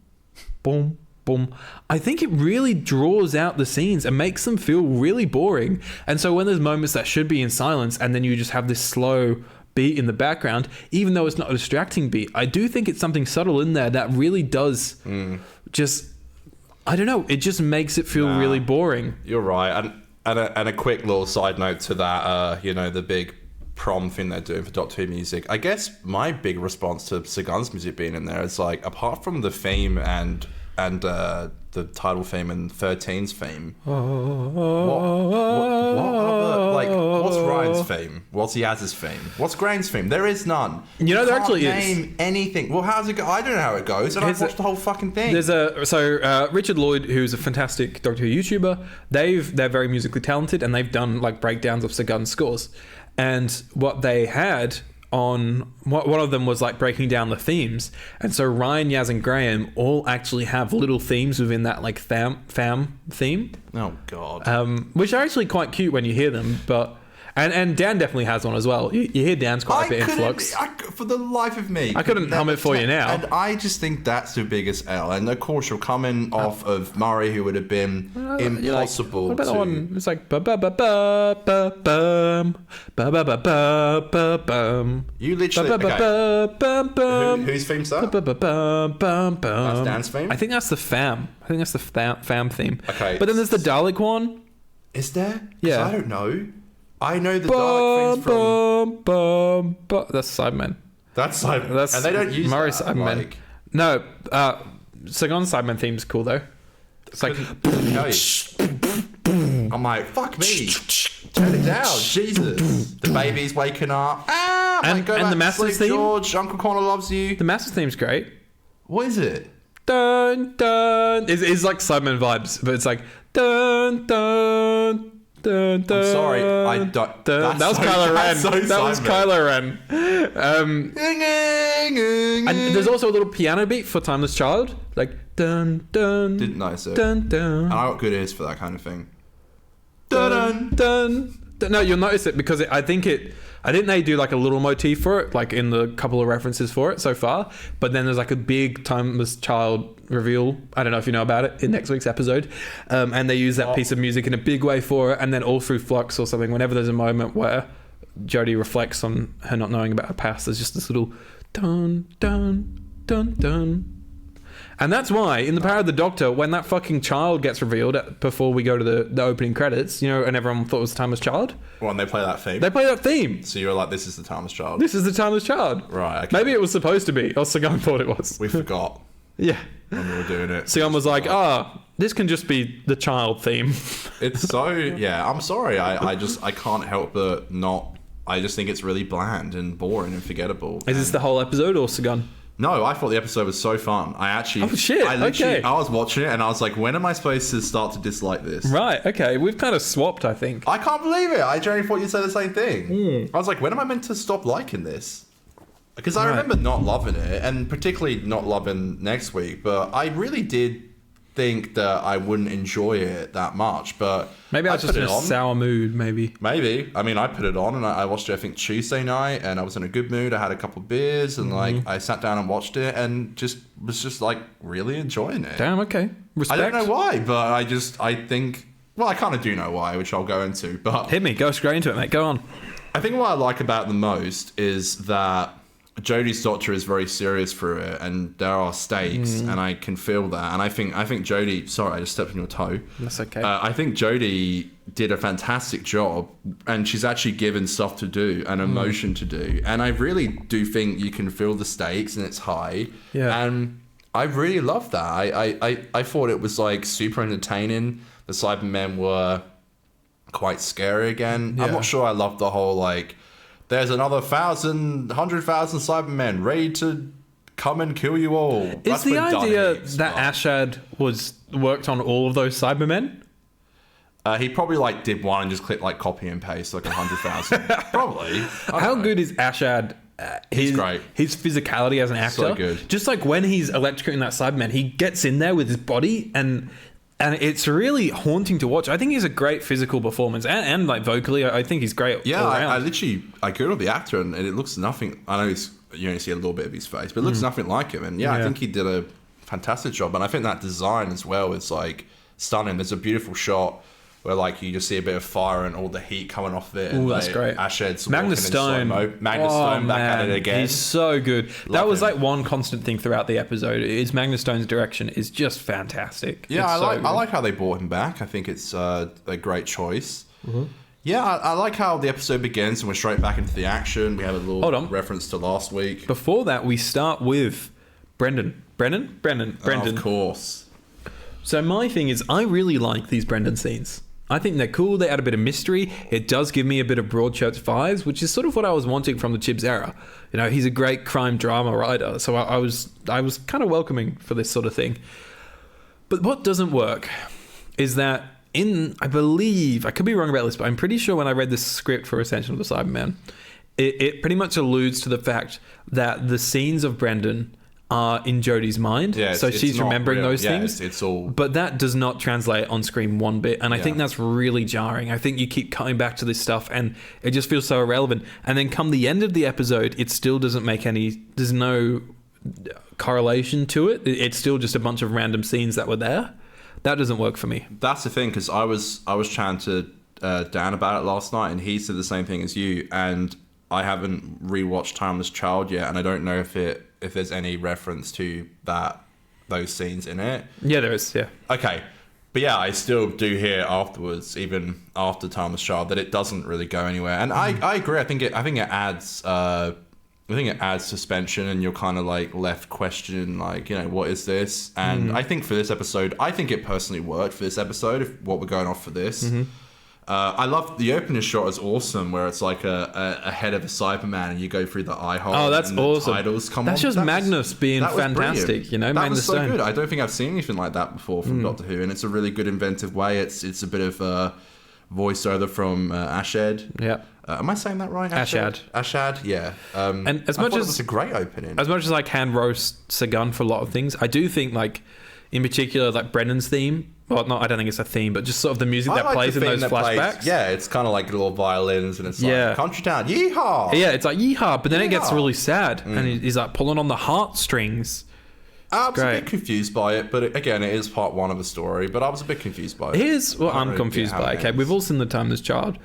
boom, boom, I think it really draws out the scenes and makes them feel really boring. And so when there's moments that should be in silence and then you just have this slow beat in the background, even though it's not a distracting beat, I do think it's something subtle in there that really does just, I don't know, it just makes it feel really boring. You're right. And a quick little side note to that, the big prom thing they're doing for Doctor Who music. I guess my big response to Sagan's music being in there is like, apart from the theme and the title theme and 13's theme, what other, like, what's Ryan's theme? What's Yaz's theme? What's Graham's theme? There is none. You know, there can't actually name anything. Well, how's it go? I don't know how it goes, and I've watched the whole fucking thing. Richard Lloyd, who's a fantastic Doctor Who YouTuber, they're very musically talented, and they've done like breakdowns of Sagan's scores. And what they had on one of them was like breaking down the themes, and so Ryan, Yaz, and Graham all actually have little themes within that like fam theme. Oh god. Which are actually quite cute when you hear them, but and Dan definitely has one as well. You hear Dan's quite a bit in flux. For the life of me, I couldn't hum it for you now. And I just think that's the biggest L. And of course, you're coming off of Murray, who would have been impossible. What about that one? It's like ba ba ba ba ba bum ba ba ba ba ba bum. You literally. Whose theme's that? That's Dan's theme. I think that's the fam. Fam theme. Okay. But then there's the Dalek one. Is there? Yeah. I don't know. I know the Dalek themes from... That's Cybermen. That's Cybermen. And they don't use Murray that. Cybermen. Like... No, Sagan's Cybermen theme's cool though. It's like... I'm like, fuck me. Turn it down. Jesus. The baby's waking up. And the Master's theme? George, Uncle Connor loves you. The Master's theme's great. What is it? Dun, dun. It's like Cybermen vibes, but it's like... Dun, dun. Dun, dun, I'm sorry, I don't. That was Kylo Ren. That was Kylo Ren. And there's also a little piano beat for Timeless Child, like dun dun. Didn't notice it. Dun dun. And I got good ears for that kind of thing. Dun dun. No, you'll notice it because I think they do like a little motif for it, like in the couple of references for it so far. But then there's like a big Timeless Child reveal. I don't know if you know about it in next week's episode. And they use that piece of music in a big way for it. And then all through Flux or something, whenever there's a moment where Jodie reflects on her not knowing about her past, there's just this little dun dun dun dun. And that's why, in The Power of the Doctor, when that fucking child gets revealed before we go to the opening credits, and everyone thought it was the Timeless Child. Well, and they play that theme. They play that theme. So you're like, this is the Timeless Child. This is the Timeless Child. Right, okay. Maybe it was supposed to be, or Sagan thought it was. We forgot. Yeah. When we were doing it. Sagan was like, This can just be the child theme. It's so, yeah, I'm sorry. I can't help but not. I just think it's really bland and boring and forgettable. Is this the whole episode or Sagan? No, I thought the episode was so fun. Oh shit! Okay. I was watching it and I was like, when am I supposed to start to dislike this? Right. Okay. We've kind of swapped, I think. I can't believe it. I genuinely thought you'd say the same thing. I was like, when am I meant to stop liking this? Because I remember not loving it, and particularly not loving next week. But I really did think that I wouldn't enjoy it that much. But maybe I was just in a sour mood. Maybe. I mean, I put it on and I watched it, I think, Tuesday night, and I was in a good mood. I had a couple of beers and like I sat down and watched it and was just like really enjoying it. Damn. Okay. Respect. I don't know why, but I think, well, I kind of do know why, which I'll go into. But hit me. Go straight into it, mate. Go on. I think what I like about it the most is that Jodie's doctor is very serious through it, and there are stakes, and I can feel that. And I think Jodie. Sorry, I just stepped on your toe. That's okay. I think Jodie did a fantastic job, and she's actually given stuff to do and emotion to do. And I really do think you can feel the stakes, and it's high. Yeah. And I really love that. I thought it was like super entertaining. The Cybermen were quite scary again. Yeah. I'm not sure I love the whole like, there's another 100,000 Cybermen ready to come and kill you all. Is the idea that Ashad worked on all of those Cybermen? He probably like did one and just clicked like copy and paste like 100,000. Probably. How good is Ashad? He's great. His physicality as an actor. So good. Just like when he's electrocuting that Cyberman, he gets in there with his body and it's really haunting to watch. I think he's a great physical performance and like vocally, I think he's great. Yeah, all around. I literally googled the actor and it looks nothing. I know you only see a little bit of his face, but it looks nothing like him. And yeah, I think he did a fantastic job. And I think that design as well is like stunning. There's a beautiful shot where like you just see a bit of fire and all the heat coming off it. Oh, that's great. Ashed's Magnus Stone. Magnus Stone back at it again. He's so good. That was like one constant thing throughout the episode. Is Magnus Stone's direction is just fantastic. Yeah, I like how they brought him back. I think it's a great choice. Yeah, I like how the episode begins and we're straight back into the action. We have a little reference to last week. Before that, we start with Brendan. Brendan? Oh, of course. So my thing is, I really like these Brendan scenes. I think they're cool. They add a bit of mystery. It does give me a bit of Broadchurch vibes, which is sort of what I was wanting from the Chibs era. You know, he's a great crime drama writer, so I was kind of welcoming for this sort of thing. But what doesn't work is that I believe, I could be wrong about this, but I'm pretty sure when I read the script for Ascension of the Cybermen, it pretty much alludes to the fact that the scenes of Brendan are in Jodie's mind, so she's remembering those things. It's all, but that does not translate on screen one bit, and I think that's really jarring. I think you keep coming back to this stuff, and it just feels so irrelevant. And then come the end of the episode, it still doesn't make any. There's no correlation to it. It's still just a bunch of random scenes that were there. That doesn't work for me. That's the thing, because I was chatting to Dan about it last night, and he said the same thing as you. And I haven't rewatched Timeless Child yet, and I don't know if there's any reference to those scenes in it. Yeah, there is. Yeah. Okay, but yeah, I still do hear afterwards, even after Timeless Child, that it doesn't really go anywhere. And I agree. I think it adds. I think it adds suspension, and you're kind of like left questioning, like, you know, what is this? And I think for this episode, I think it personally worked for this episode. If what we're going off for this. I love the opening shot is awesome, where it's like a head of a Cyberman and you go through the eye hole. Oh, that's and awesome. The titles come that's on. just Magnus being fantastic, brilliant. You know. That was so good. I don't think I've seen anything like that before from Doctor Who, and it's a really good inventive way. It's a bit of voiceover from Ashed. Yeah. Am I saying that right? Ashad, yeah. And as much as it's a great opening, as much as I can roast Sagan for a lot of things, I do think, like, in particular, like Brendan's theme. Well, no, I don't think it's a theme, but just sort of the music that plays in those flashbacks. Yeah, it's kind of like little violins, and it's like country town, yeehaw. Yeah, it's like yeehaw, but then it gets really sad, and he's like pulling on the heartstrings. I was a bit confused by it, but again, it is part one of the story. But I was a bit confused by it. Here's what I'm confused by. Okay, we've all seen The Timeless Child.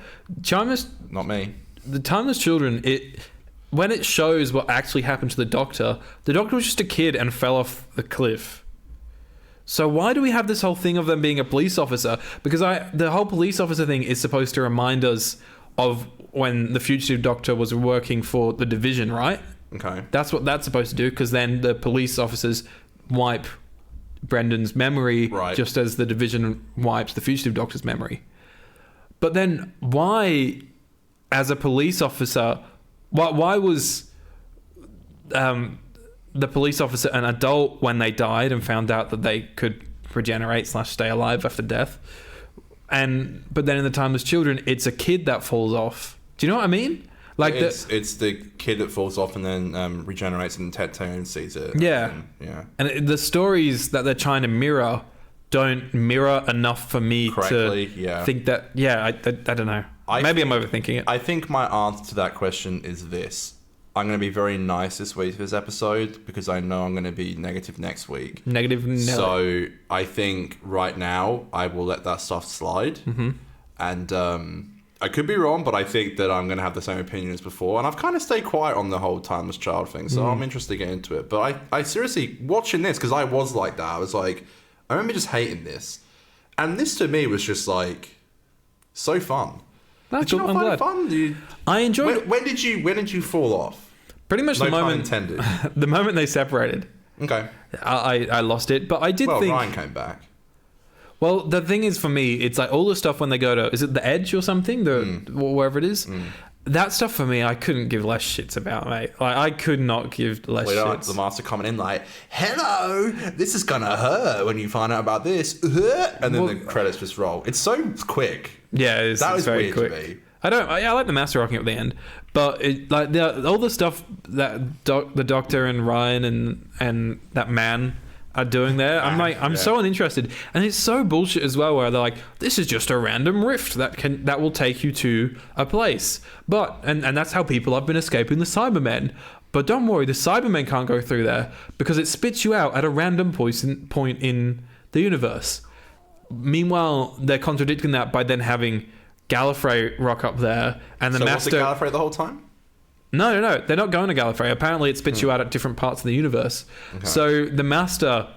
Not me. The Timeless Children, when it shows what actually happened to the Doctor was just a kid and fell off the cliff. So why do we have this whole thing of them being a police officer? Because the whole police officer thing is supposed to remind us of when the fugitive Doctor was working for the Division, right? Okay. That's what that's supposed to do, because then the police officers wipe Brendan's memory, Right. just as the Division wipes the Fugitive Doctor's memory. But then why, as a police officer, why was the police officer an adult when they died and found out that they could regenerate / stay alive after death? But then in the Timeless Children, it's a kid that falls off. Do you know what I mean? Like it's the kid that falls off and then regenerates, and Tecteun sees it. Yeah. And the stories that they're trying to mirror don't mirror enough for me Correctly, to think that. Yeah, I don't know. Maybe I'm overthinking it. I think my answer to that question is this. I'm going to be very nice this week for this episode because I know I'm going to be negative next week. Negative Nelly. So I think right now I will let that stuff slide. Mm-hmm. And I could be wrong, but I think that I'm going to have the same opinion as before. And I've kind of stayed quiet on the whole Timeless Child thing. So I'm interested to get into it. But I seriously, watching this, because I was like that, I was like, I remember just hating this. And this to me was just like so fun. Did you not find it fun? I enjoyed it. When did you fall off? Pretty much the moment intended. The moment they separated. Okay. I lost it, but I did think. Ryan came back. Well, the thing is, for me, it's like all the stuff when they go to, is it the Edge or something, wherever it is. That stuff for me, I couldn't give less shits about, mate. Like I could not give less shits. The Master coming in like, "Hello, this is gonna hurt when you find out about this," and then the credits just roll. It's so quick. Yeah, it's very quick. To me. I like the Master rocking up the end, but all the stuff that the Doctor and Ryan and that man are doing there, I'm so uninterested, and it's so bullshit as well. Where they're like, this is just a random rift that will take you to a place, but and that's how people have been escaping the Cybermen. But don't worry, the Cybermen can't go through there because it spits you out at a random point in the universe. Meanwhile, they're contradicting that by then having Gallifrey rock up there, and the Master. Was it Gallifrey the whole time? No, they're not going to Gallifrey. Apparently, it spits you out at different parts of the universe. Okay. So the Master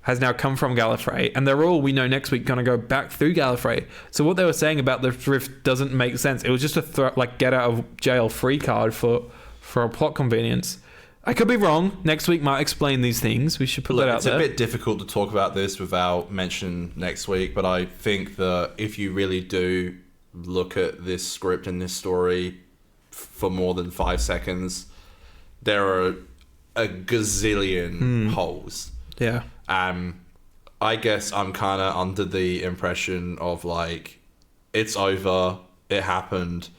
has now come from Gallifrey, and they're all, we know, next week going to go back through Gallifrey. So what they were saying about the rift doesn't make sense. It was just a get out of jail free card for a plot convenience. I could be wrong. Next week might explain these things. We should put that out there. It's a bit difficult to talk about this without mentioning next week, but I think that if you really do look at this script and this story for more than 5 seconds, there are a gazillion holes. Yeah. I guess I'm kind of under the impression of like, it's over, it happened,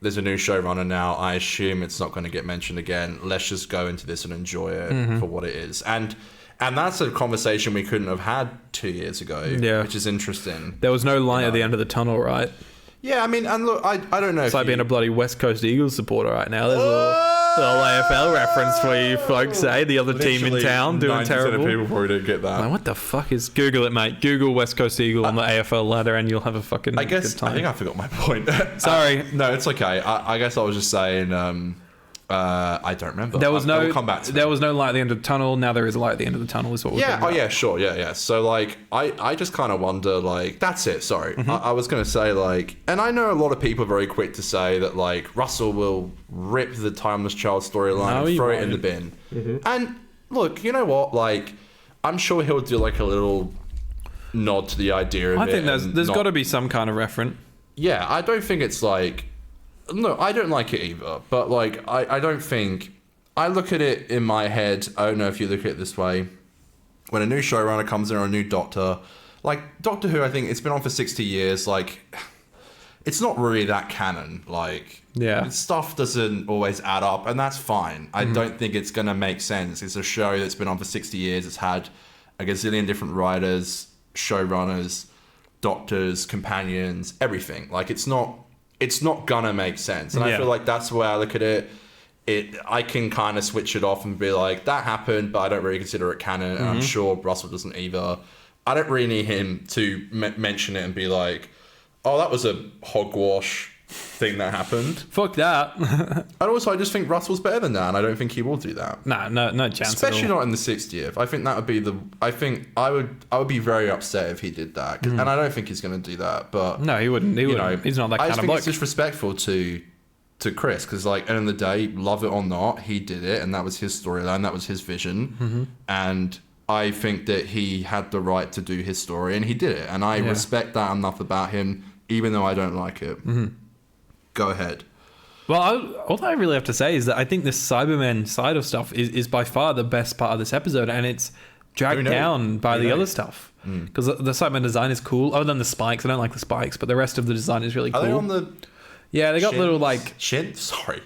there's a new showrunner now, I assume it's not going to get mentioned again, let's just go into this and enjoy it for what it is. And that's a conversation we couldn't have had 2 years ago, which is interesting. There was no light at the end of the tunnel, right? Yeah, I mean, and look, I don't know. It's like being a bloody West Coast Eagles supporter right now. There's a little AFL reference for you folks, eh? The other team in town doing terrible. 90% of people probably don't get that. Like, what the fuck is... Google it, mate. Google West Coast Eagle on the AFL ladder and you'll have a fucking good time. I think I forgot my point. Sorry. No, it's okay. I guess I was just saying... I don't remember. There was no come back to there was no light at the end of the tunnel. Now there is a light at the end of the tunnel. Is what we're talking about. Yeah. Sure. Yeah. So like, I just kind of wonder. Like, that's it. Sorry, I was gonna say like, and I know a lot of people are very quick to say that like Russell will rip the Timeless Child storyline and throw it in the bin. And look, you know what? Like, I'm sure he'll do like a little nod to the idea of it. I think there's got to be some kind of reference. Yeah, I don't think it's like. No, I don't like it either. But like, I don't think. I look at it in my head. I don't know if you look at it this way. When a new showrunner comes in or a new Doctor, like Doctor Who, I think it's been on for 60 years. Like, it's not really that canon. Like, stuff doesn't always add up, and that's fine. I don't think it's gonna make sense. It's a show that's been on for 60 years. It's had a gazillion different writers, showrunners, doctors, companions, everything. Like, it's not gonna make sense. And I feel like that's the way I look at it. I can kind of switch it off and be like, that happened, but I don't really consider it canon. And I'm sure Russell doesn't either. I don't really need him to mention it and be like, oh, that was a hogwash thing that happened. Fuck that. And also, I just think Russell's better than that, and I don't think he will do that. No chance. Especially not in the 60th. I think that would be I think I would be very upset if he did that, and I don't think he's going to do that. But no, he wouldn't. He's not that kind of bloke. I just think it's disrespectful to Chris, because like, at the end of the day, love it or not, he did it, and that was his storyline, that was his vision, and I think that he had the right to do his story, and he did it. And I respect that enough about him, even though I don't like it. Mm-hmm. Go ahead. Well, all I really have to say is that I think this Cybermen side of stuff is by far the best part of this episode, and it's dragged down by the other stuff. Because the Cybermen design is cool, other than the spikes. I don't like the spikes, but the rest of the design is really cool. Are they on the... Yeah, they got little like shin. Shoulder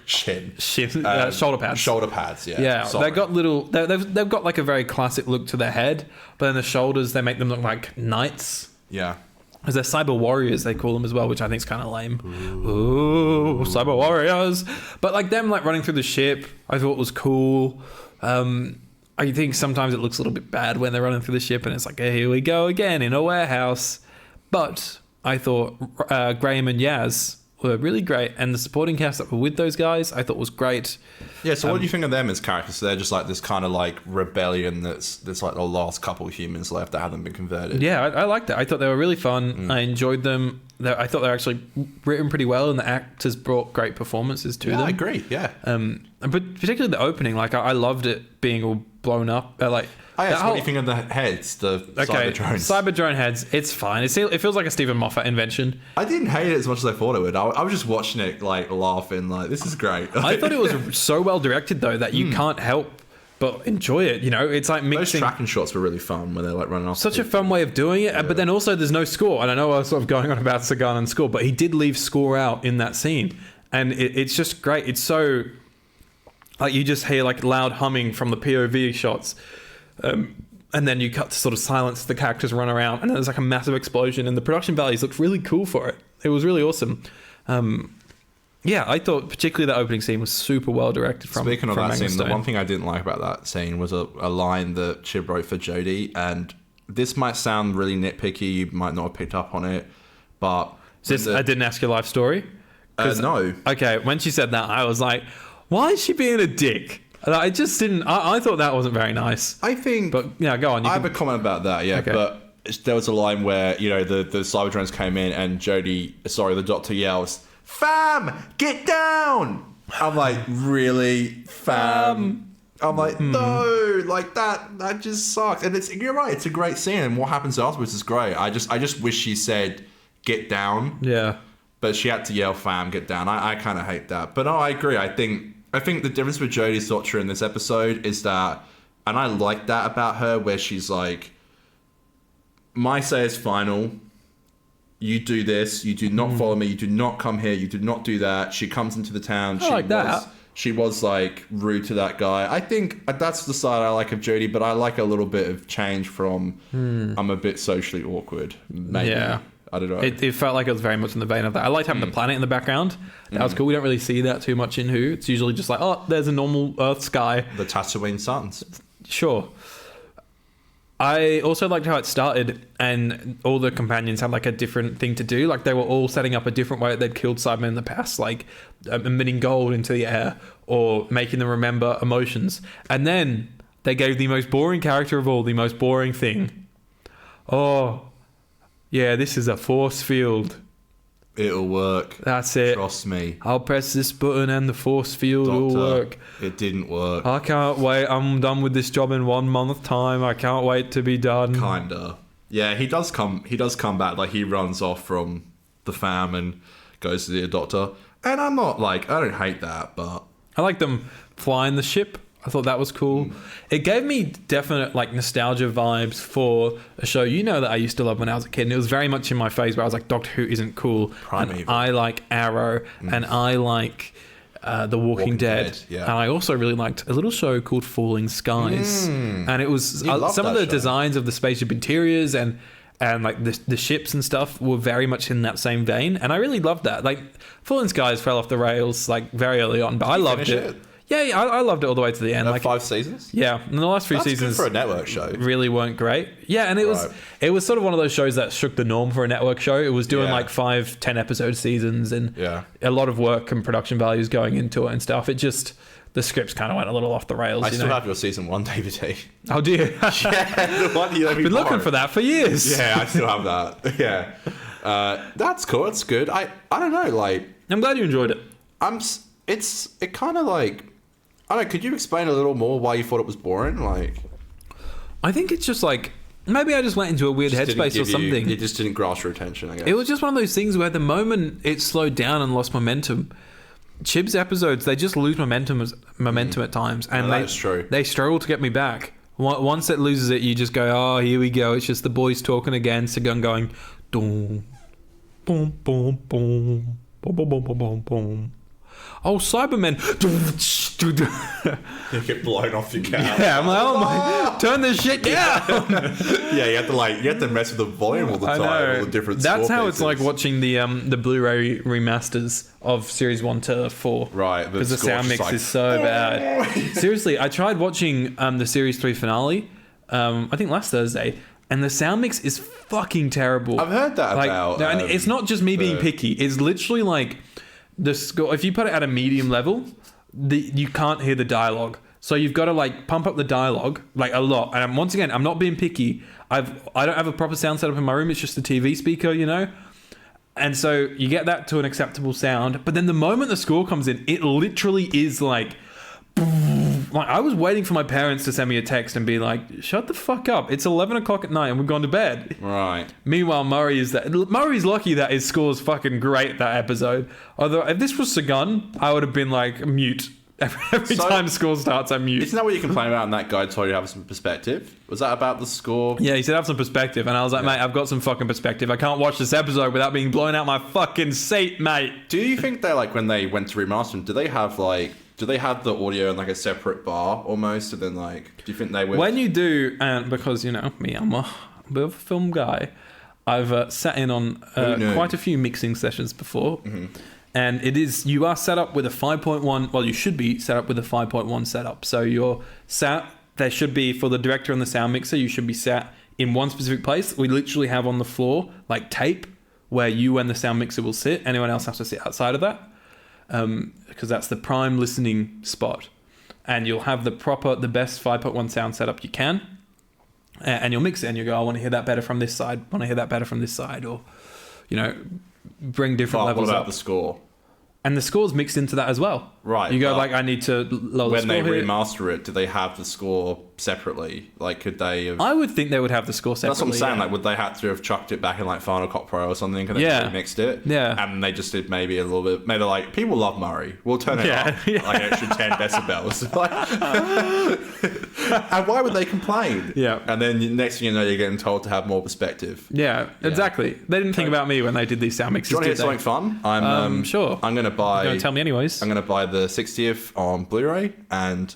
pads. Shoulder pads. Yeah. Yeah, Sorry. they got little. They've got like a very classic look to their head, but then the shoulders they make them look like knights. Yeah. Because they're cyber warriors, they call them as well, which I think is kind of lame. Ooh, cyber warriors! But like them, like running through the ship, I thought was cool. I think sometimes it looks a little bit bad when they're running through the ship, and it's like, here we go again in a warehouse. But I thought Graham and Yaz were really great, and the supporting cast that were with those guys I thought was great. Yeah, so what do you think of them as characters? So they're just like this kind of like rebellion that's like the last couple of humans left that haven't been converted. Yeah, I liked it. I thought they were really fun. I enjoyed them. I thought they were actually written pretty well, and the actors brought great performances to them. I agree, yeah. But particularly the opening, like I loved it being all blown up. Like, what do you think of the heads, cyber drones? Cyber drone heads, it's fine. It feels like a Stephen Moffat invention. I didn't hate it as much as I thought it would. I was just watching it, like, laughing, like, this is great. I thought it was so well directed, though, that you can't help but enjoy it. You know, it's like mixing. Those tracking shots were really fun when they're like running off. Such a fun way of doing it, but then also there's no score. And I know I was sort of going on about Sagan and score, but he did leave score out in that scene, and it's just great. It's so like you just hear like loud humming from the POV shots. And then you cut to sort of silence, the characters run around, and then there's like a massive explosion, and the production values looked really cool for it. It was really awesome. Yeah, I thought particularly that opening scene was super well directed. Speaking of that scene, Stone. The one thing I didn't like about that scene was a line that Chib wrote for Jodie, and this might sound really nitpicky, you might not have picked up on it, but... I didn't ask your life story? No. Okay, when she said that, I was like, why is she being a dick? I just didn't... I thought that wasn't very nice. I think... But, yeah, go on. I have a comment about that, yeah. Okay. But there was a line where, you know, the cyber drones came in and the doctor yells, "Fam, get down!" I'm like, really? Fam? I'm like, no, like that just sucks. And you're right, it's a great scene, and what happens afterwards is great. I just wish she said, "Get down." Yeah. But she had to yell, "Fam, get down." I kind of hate that. But no, I agree. I think the difference with Jodie's Doctor in this episode is that, and I like that about her, where she's like, my say is final. You do this. You do not follow me. You do not come here. You do not do that. She comes into the town. She was like rude to that guy. I think that's the side I like of Jodie, but I like a little bit of change from I'm a bit socially awkward. Maybe. Yeah. I don't know. It felt like it was very much in the vein of that. I liked having the planet in the background. That was cool. We don't really see that too much in Who. It's usually just like, oh, there's a normal Earth sky. The Tatooine Suns. Sure. I also liked how it started, and all the companions had like a different thing to do. Like they were all setting up a different way that they'd killed Cybermen in the past, like emitting gold into the air or making them remember emotions. And then they gave the most boring character of all the most boring thing. Oh, yeah, this is a force field. It'll work. That's it. Trust me. I'll press this button and the force field will work. It didn't work. I can't wait. I'm done with this job in 1 month time. I can't wait to be done. Kinda. Yeah, he does come back. Like he runs off from the fam and goes to the doctor. And I'm not like, I don't hate that, but I like them flying the ship. I thought that was cool. It gave me definite like nostalgia vibes for a show that I used to love when I was a kid. And it was very much in my phase where I was like, Doctor Who isn't cool. Primeval. And I like Arrow and I like The Walking Dead. Yeah. And I also really liked a little show called Falling Skies. And it was some of the designs of the spaceship interiors and like the ships and stuff were very much in that same vein. And I really loved that. Like Falling Skies fell off the rails like very early on, but I loved it. Yeah, I loved it all the way to the end. Like 5 seasons? Yeah, and the last few seasons good for a network show. Really weren't great. Yeah, and it was sort of one of those shows that shook the norm for a network show. It was doing like 5-10 episode seasons and a lot of work and production values going into it and stuff. It just the scripts kind of went a little off the rails. I still have your season 1 DVD. Oh, do you? Yeah, the one I've been looking for that for years. Yeah, I still have that. Yeah, that's cool. It's good. I don't know. Like, I'm glad you enjoyed it. It kind of like. I don't know, could you explain a little more why you thought it was boring? Like, I think it's just like maybe I just went into a weird headspace or something. It just didn't grasp your attention, I guess. It was just one of those things where the moment it slowed down and lost momentum, Chib's episodes, they just lose momentum at times, and that's true. They struggle to get me back. Once it loses it, you just go, oh, here we go. It's just the boys talking again, Sagan going, boom, boom, boom, boom, boom, boom, boom, boom, boom. Oh, Cybermen. You get blown off your couch. Yeah, I'm like, oh my, turn this shit down. Yeah, you have to mess with the volume all the time. All the different That's score how pieces. it's like watching the Blu-ray remasters of Series 1 to 4. Right. Because the sound mix is so bad. Seriously, I tried watching the Series 3 finale, I think last Thursday, and the sound mix is fucking terrible. I've heard that about... and it's not just me being picky. It's literally like the score. If you put it at a medium level, you can't hear the dialogue. So you've got to like pump up the dialogue like a lot. And once again, I'm not being picky. I don't have a proper sound setup in my room. It's just a TV speaker, you know. And so you get that to an acceptable sound. But then the moment the score comes in, it literally is like... Like I was waiting for my parents to send me a text and be like, shut the fuck up. It's 11 o'clock at night and we've gone to bed. Right. Meanwhile, Murray's lucky that his score's fucking great that episode. Although if this was Sagan, I would have been like mute. Every time score starts, I'm mute. Isn't that what you complain about? And that guy told you to have some perspective. Was that about the score? Yeah, he said have some perspective, and I was like, mate, I've got some fucking perspective. I can't watch this episode without being blown out my fucking seat, mate. Do you think they like when they went to remaster them? Do they have the audio in like a separate bar almost? And then like, do you think they would? When you do, and because you know me, I'm a bit of a film guy. I've sat in on quite a few mixing sessions before. Mm-hmm. And you are set up with a 5.1, well, you should be set up with a 5.1 setup. So you're sat, there should be, for the director and the sound mixer, you should be sat in one specific place. We literally have on the floor, like tape, where you and the sound mixer will sit. Anyone else has to sit outside of that. Because that's the prime listening spot. And you'll have the best 5.1 sound setup you can. And you'll mix it and you go, I want to hear that better from this side. I want to hear that better from this side. Or, you know... bring different levels up. What about up. the score? And the score's mixed into that as well. Right. You go like, I need to lower the score when they here. remaster it, do they have the score separately? Like, could they have... I would think they would have the score separately. That's what I'm saying. Yeah. Like, would they have to have chucked it back in like Final Cut Pro or something and they just remixed it? Yeah. And they just did maybe a little bit... Maybe like, people love Murray. We'll turn it up. Yeah. Like, an extra 10 decibels. Like, and why would they complain? Yeah. And then next thing you know, you're getting told to have more perspective. Yeah, exactly. They didn't think about me when they did these sound mixes, Do you want to hear something fun? I'm sure. I'm going to buy... You're going to tell me anyways. I'm going to buy the 60th on Blu-ray and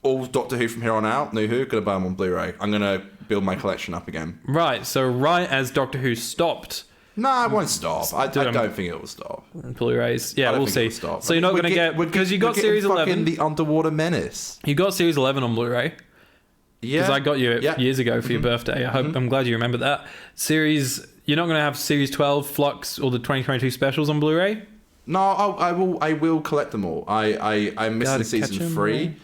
all Doctor Who from here on out, New Who, going to buy them on Blu-ray. I'm going to build my collection up again. Right, so right as Doctor Who stopped... No, it won't stop. I don't think it will stop. Blu-rays. Yeah, we'll see. Stop. So you're not going to get... Because you got Series 11. The Underwater Menace. You got Series 11 on Blu-ray. Yeah. Because I got you years ago for your birthday. I'm glad you remember that. You're not going to have Series 12, Flux, or the 2022 specials on Blu-ray? No, I will collect them all. I'm missing season 3,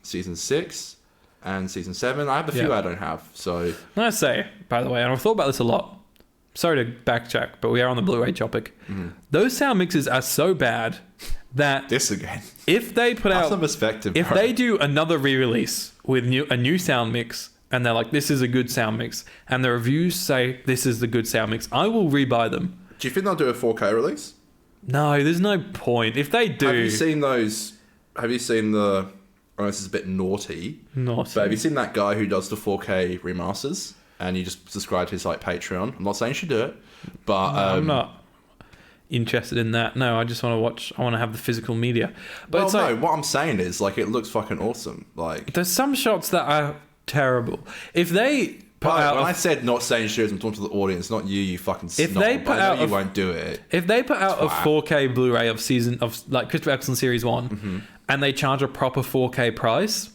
season 6, and season 7. I have a few I don't have. So let's say, by the way, and I've thought about this a lot. Sorry to backtrack, but we are on the Blu-ray topic. Those sound mixes are so bad that this again. If they put out some perspective, if they do another re-release with a new sound mix, and they're like, this is a good sound mix, and the reviews say this is the good sound mix, I will rebuy them. Do you think they'll do a 4K release? No, there's no point. If they do... Have you seen those... Have you seen the... Oh, this is a bit naughty. But have you seen that guy who does the 4K remasters? And you just subscribe to his like Patreon. I'm not saying you should do it, but... No, I'm not interested in that. No, I just want to watch... I want to have the physical media. But well, it's like, no, what I'm saying is, like, it looks fucking awesome. Like, there's some shots that are terrible. If they... When I said not saying shoes, I'm talking to the audience, not you fucking snob. If they put out, you won't do it. If they put out a 4K Blu-ray of like Christopher Eccleston Series 1, and they charge a proper 4K price,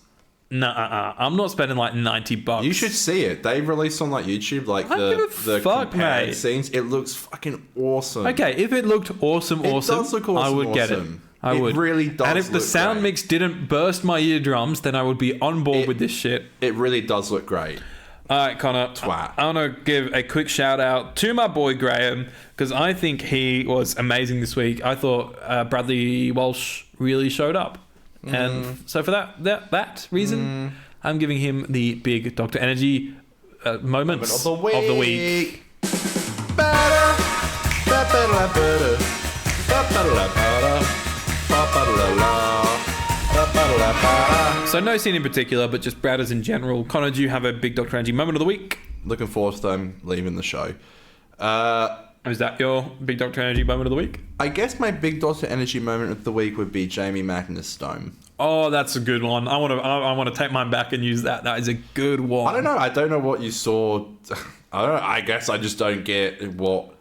I'm not spending like $90. You should see it. They released on like YouTube like the compared scenes. It looks fucking awesome. Okay, if it looked awesome, does look awesome, I would get it. I would. It really does. And if the sound mix didn't burst my eardrums, then I would be on board with this shit. It really does look great. All right, Connor. Twat. I want to give a quick shout out to my boy Graham because I think he was amazing this week. I thought Bradley Walsh really showed up, and so for that reason, I'm giving him the big Dr. Energy moments Of the week. So no scene in particular, but just Bradders in general. Connor, do you have a big Dr. Energy moment of the week? Looking forward to them leaving the show. Is that your big Dr. Energy moment of the week? I guess my big Dr. Energy moment of the week would be Jamie Magnus Stone. Oh, that's a good one. I want to take mine back and use that. That is a good one. I don't know what you saw. I don't know. I guess I just don't get what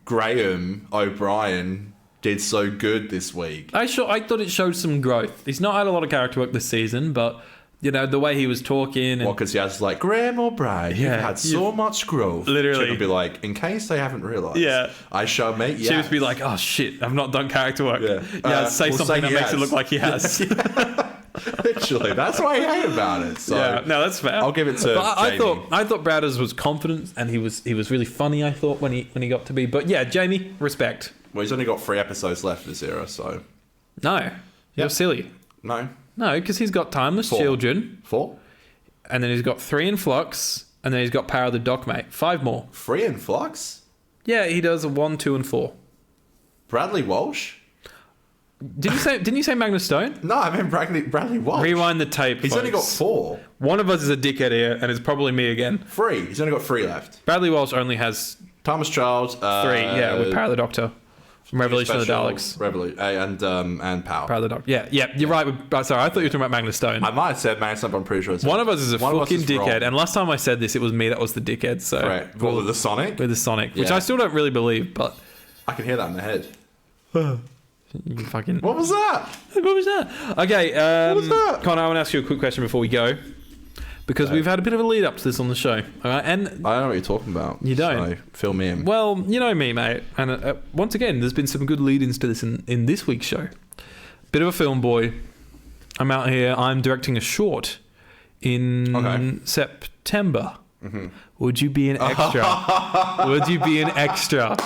Graham O'Brien did so good this week. I thought it showed some growth. He's not had a lot of character work this season, but the way he was talking. And, well, because he has like, Graham O'Brien, you've had so much growth. Literally. She would be like, in case they haven't realised, I shall make She would be like, oh shit, I've not done character work. Say something that makes it look like he has. Literally, that's what I hate about it. So no, that's fair. I'll give it to Jamie. I thought Bradders was confident and he was really funny. I thought when he got to be, but yeah, Jamie, respect. Well, he's only got 3 episodes left this era, so no, you're silly. No, because he's got Timeless 4. Children, 4, and then he's got 3 in Flux, and then he's got Power of the Dockmate. 5 more. 3 in Flux. Yeah, he does 1, 2, and 4. Bradley Walsh. Didn't you say Magnus Stone? No, I mean Bradley Walsh. Rewind the tape. He's only got 4. One of us is a dickhead here, and it's probably me again. 3. He's only got 3 left. Bradley Walsh only has Thomas Child. 3. Yeah, with Power of the Doctor, from Revolution of the Daleks. And Power. Power of the Doctor. Yeah, you're right. Sorry, I thought you were talking about Magnus Stone. I might have said Magnus Stone, but I'm pretty sure it's one of us is a fucking dickhead, wrong. and last time I said this, it was me that was the dickhead. So correct. What, with the Sonic? With the Sonic, which Yeah. I still don't really believe, but I can hear that in my head. you fucking. What was that? What was that? Okay, What was that? Connor, I want to ask you a quick question before we go, because we've had a bit of a lead up to this on the show. All right, and I don't know what you're talking about. You don't? So fill me in. well, you know me, mate, and once again, there's been some good lead-ins to this in this week's show. Bit of a film boy. I'm out here. I'm directing a short in September. Mm-hmm. Would you be an extra? Would you be an extra?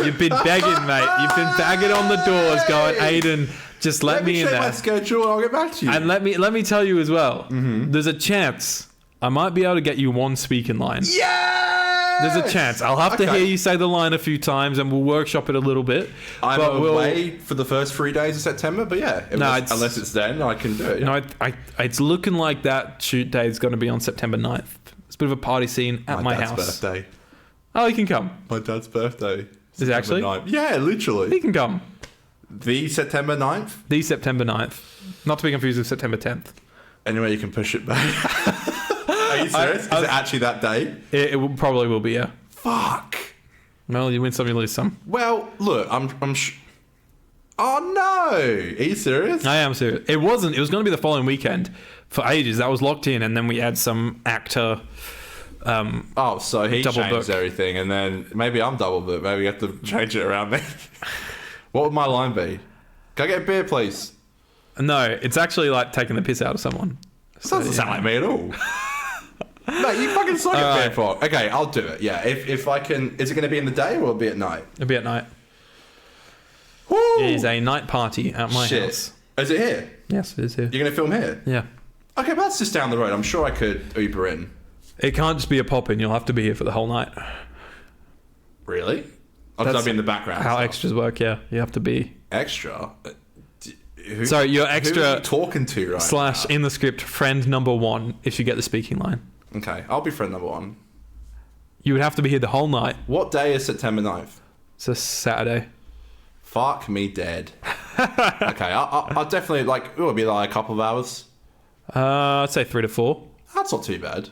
You've been begging, mate. You've been banging on the doors, going, Aidan, just let me in check there. my schedule and I'll get back to you. And let me tell you as well. There's a chance I might be able to get you one speaking line. Yeah. There's a chance. I'll have to hear you say the line a few times, and we'll workshop it a little bit. I'm away for the first 3 days of September, but yeah, unless it's then, I can do it. Yeah. No, it's looking like that shoot day is going to be on September 9th. It's a bit of a party scene at my house. dad's birthday. Oh, he can come. My dad's birthday. Is it actually? 9th. Yeah, literally. He can come. The September 9th? The September 9th. Not to be confused with September 10th. Anyway, you can push it back. Are you serious? Is it actually that day? It probably will be, yeah. Fuck. Well, you win some, you lose some. Well, look, I'm oh no! Are you serious? I am serious. It wasn't. It was going to be the following weekend for ages. That was locked in, and then we had some actor. So he double changed book. everything, and then maybe I'm double booked. Maybe you have to change it around me. What would my line be? Can I get a beer, please? No, it's actually like taking the piss out of someone. That doesn't sound like me at all. Mate, you fucking suck at beer for. Okay, I'll do it. Yeah, if I can. Is it going to be in the day or will it be at night? It'll be at night. Woo! It is a night party at my house. Is it here? Yes, it is here. You're going to film here? Yeah. Okay, but that's just down the road. I'm sure I could Uber in. It can't just be a pop-in. You'll have to be here for the whole night. Really? I'll be in the background. How extras work, yeah. You have to be... Extra? Sorry, you're extra... Who are you talking to right now? / in the script, friend number 1, if you get the speaking line. Okay, I'll be friend number 1. You would have to be here the whole night. What day is September 9th? It's a Saturday. Fuck me dead. Okay, I'll definitely, it'll be like a couple of hours. I'd say 3 to 4. That's not too bad.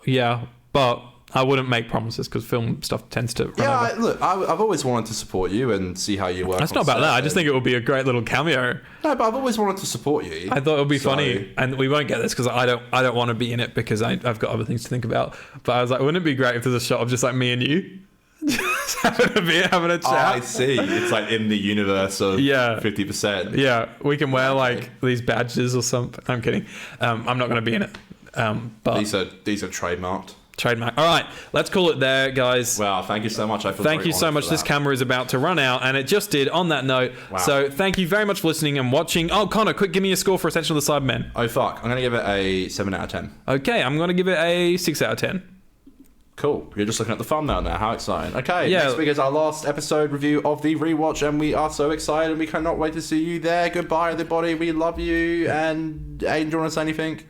Yeah, but I wouldn't make promises because film stuff tends to run over. I've always wanted to support you and see how you work. It's not about that. I just think it would be a great little cameo. No, but I've always wanted to support you. I thought it would be funny, and we won't get this because I don't want to be in it because I've got other things to think about. But I was like, wouldn't it be great if there's a shot of just like me and you? Just having a beer, having a chat. Oh, I see. It's like in the universe of 50%. Yeah, we can wear these badges or something. I'm kidding. I'm not going to be in it. But these are trademarked. Trademark. All right, let's call it there, guys. Wow, thank you so much. Thank you so much. This camera is about to run out, and it just did on that note. Wow. So thank you very much for listening and watching. Oh, Connor, quick, give me a score for Ascension of the Cybermen. Oh, fuck. I'm going to give it a 7 out of 10. Okay, I'm going to give it a 6 out of 10. Cool. You're just looking at the thumbnail now. How exciting. Okay, Yeah. next week is our last episode review of the rewatch, and we are so excited. We cannot wait to see you there. Goodbye, everybody. We love you. And Aidan, do you want to say anything?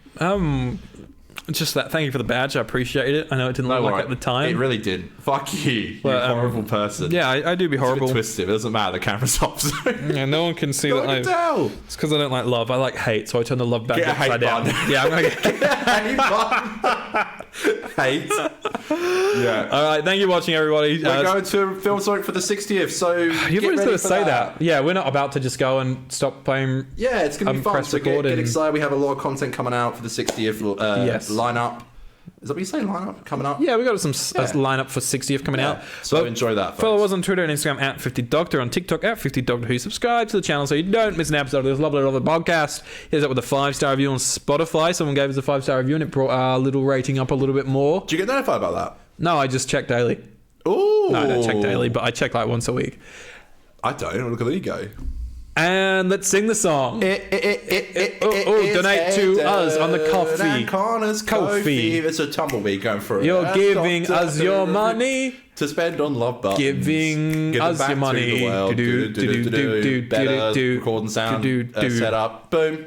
Just that. Thank you for the badge. I appreciate it. I know it didn't look like it at the time. It really did. Fuck you. You're a horrible person. Yeah, I do be horrible. It's a bit twisted. It doesn't matter. The camera's off. Yeah, no one can see No that. one can tell. It's because I don't like love. I like hate, so I turn the love back Get a upside hate down. button. Yeah, I'm gonna get. Hate. Yeah. All right, thank you for watching, everybody. We're going to film something for the 60th, so You're get always ready going to for say that. Yeah, we're not about to just go and stop playing. Yeah, it's going to be fun. Press So record get and- excited. We have a lot of content coming out for the 60th Yes. lineup. Is that what you say? Lineup coming up? Yeah, we got some lineup for 60th coming out. So But enjoy that. follow folks. us on Twitter and Instagram at 50Doctor, on TikTok at 50Doctor Who. Subscribe to the channel so you don't miss an episode of this lovely podcast. Hit us up with a 5-star review on Spotify. Someone gave us a 5-star review and it brought our little rating up a little bit more. Did you get notified about that? No, I just check daily. Ooh. No, I don't check daily, but I check like once a week. I don't. Look at the ego. And let's sing the song. Donate to us on the coffee. Corners Ko-fi. It's a tumbleweed going through. You're I've giving got us your money. to spend on love buttons. Giving Give it us back your money. to the world. Do-do-do-do-do-do. Better Do-do-do. recording sound. Do-do-do. Set up. Boom.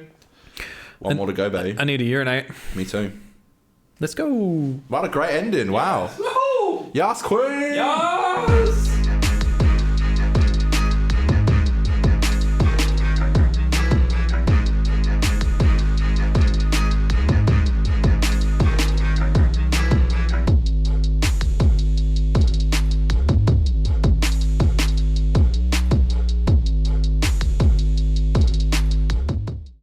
One more to go, baby. I need to urinate. Me too. Let's go. What a great ending. Wow. Woohoo! Yes, Queen. Yes!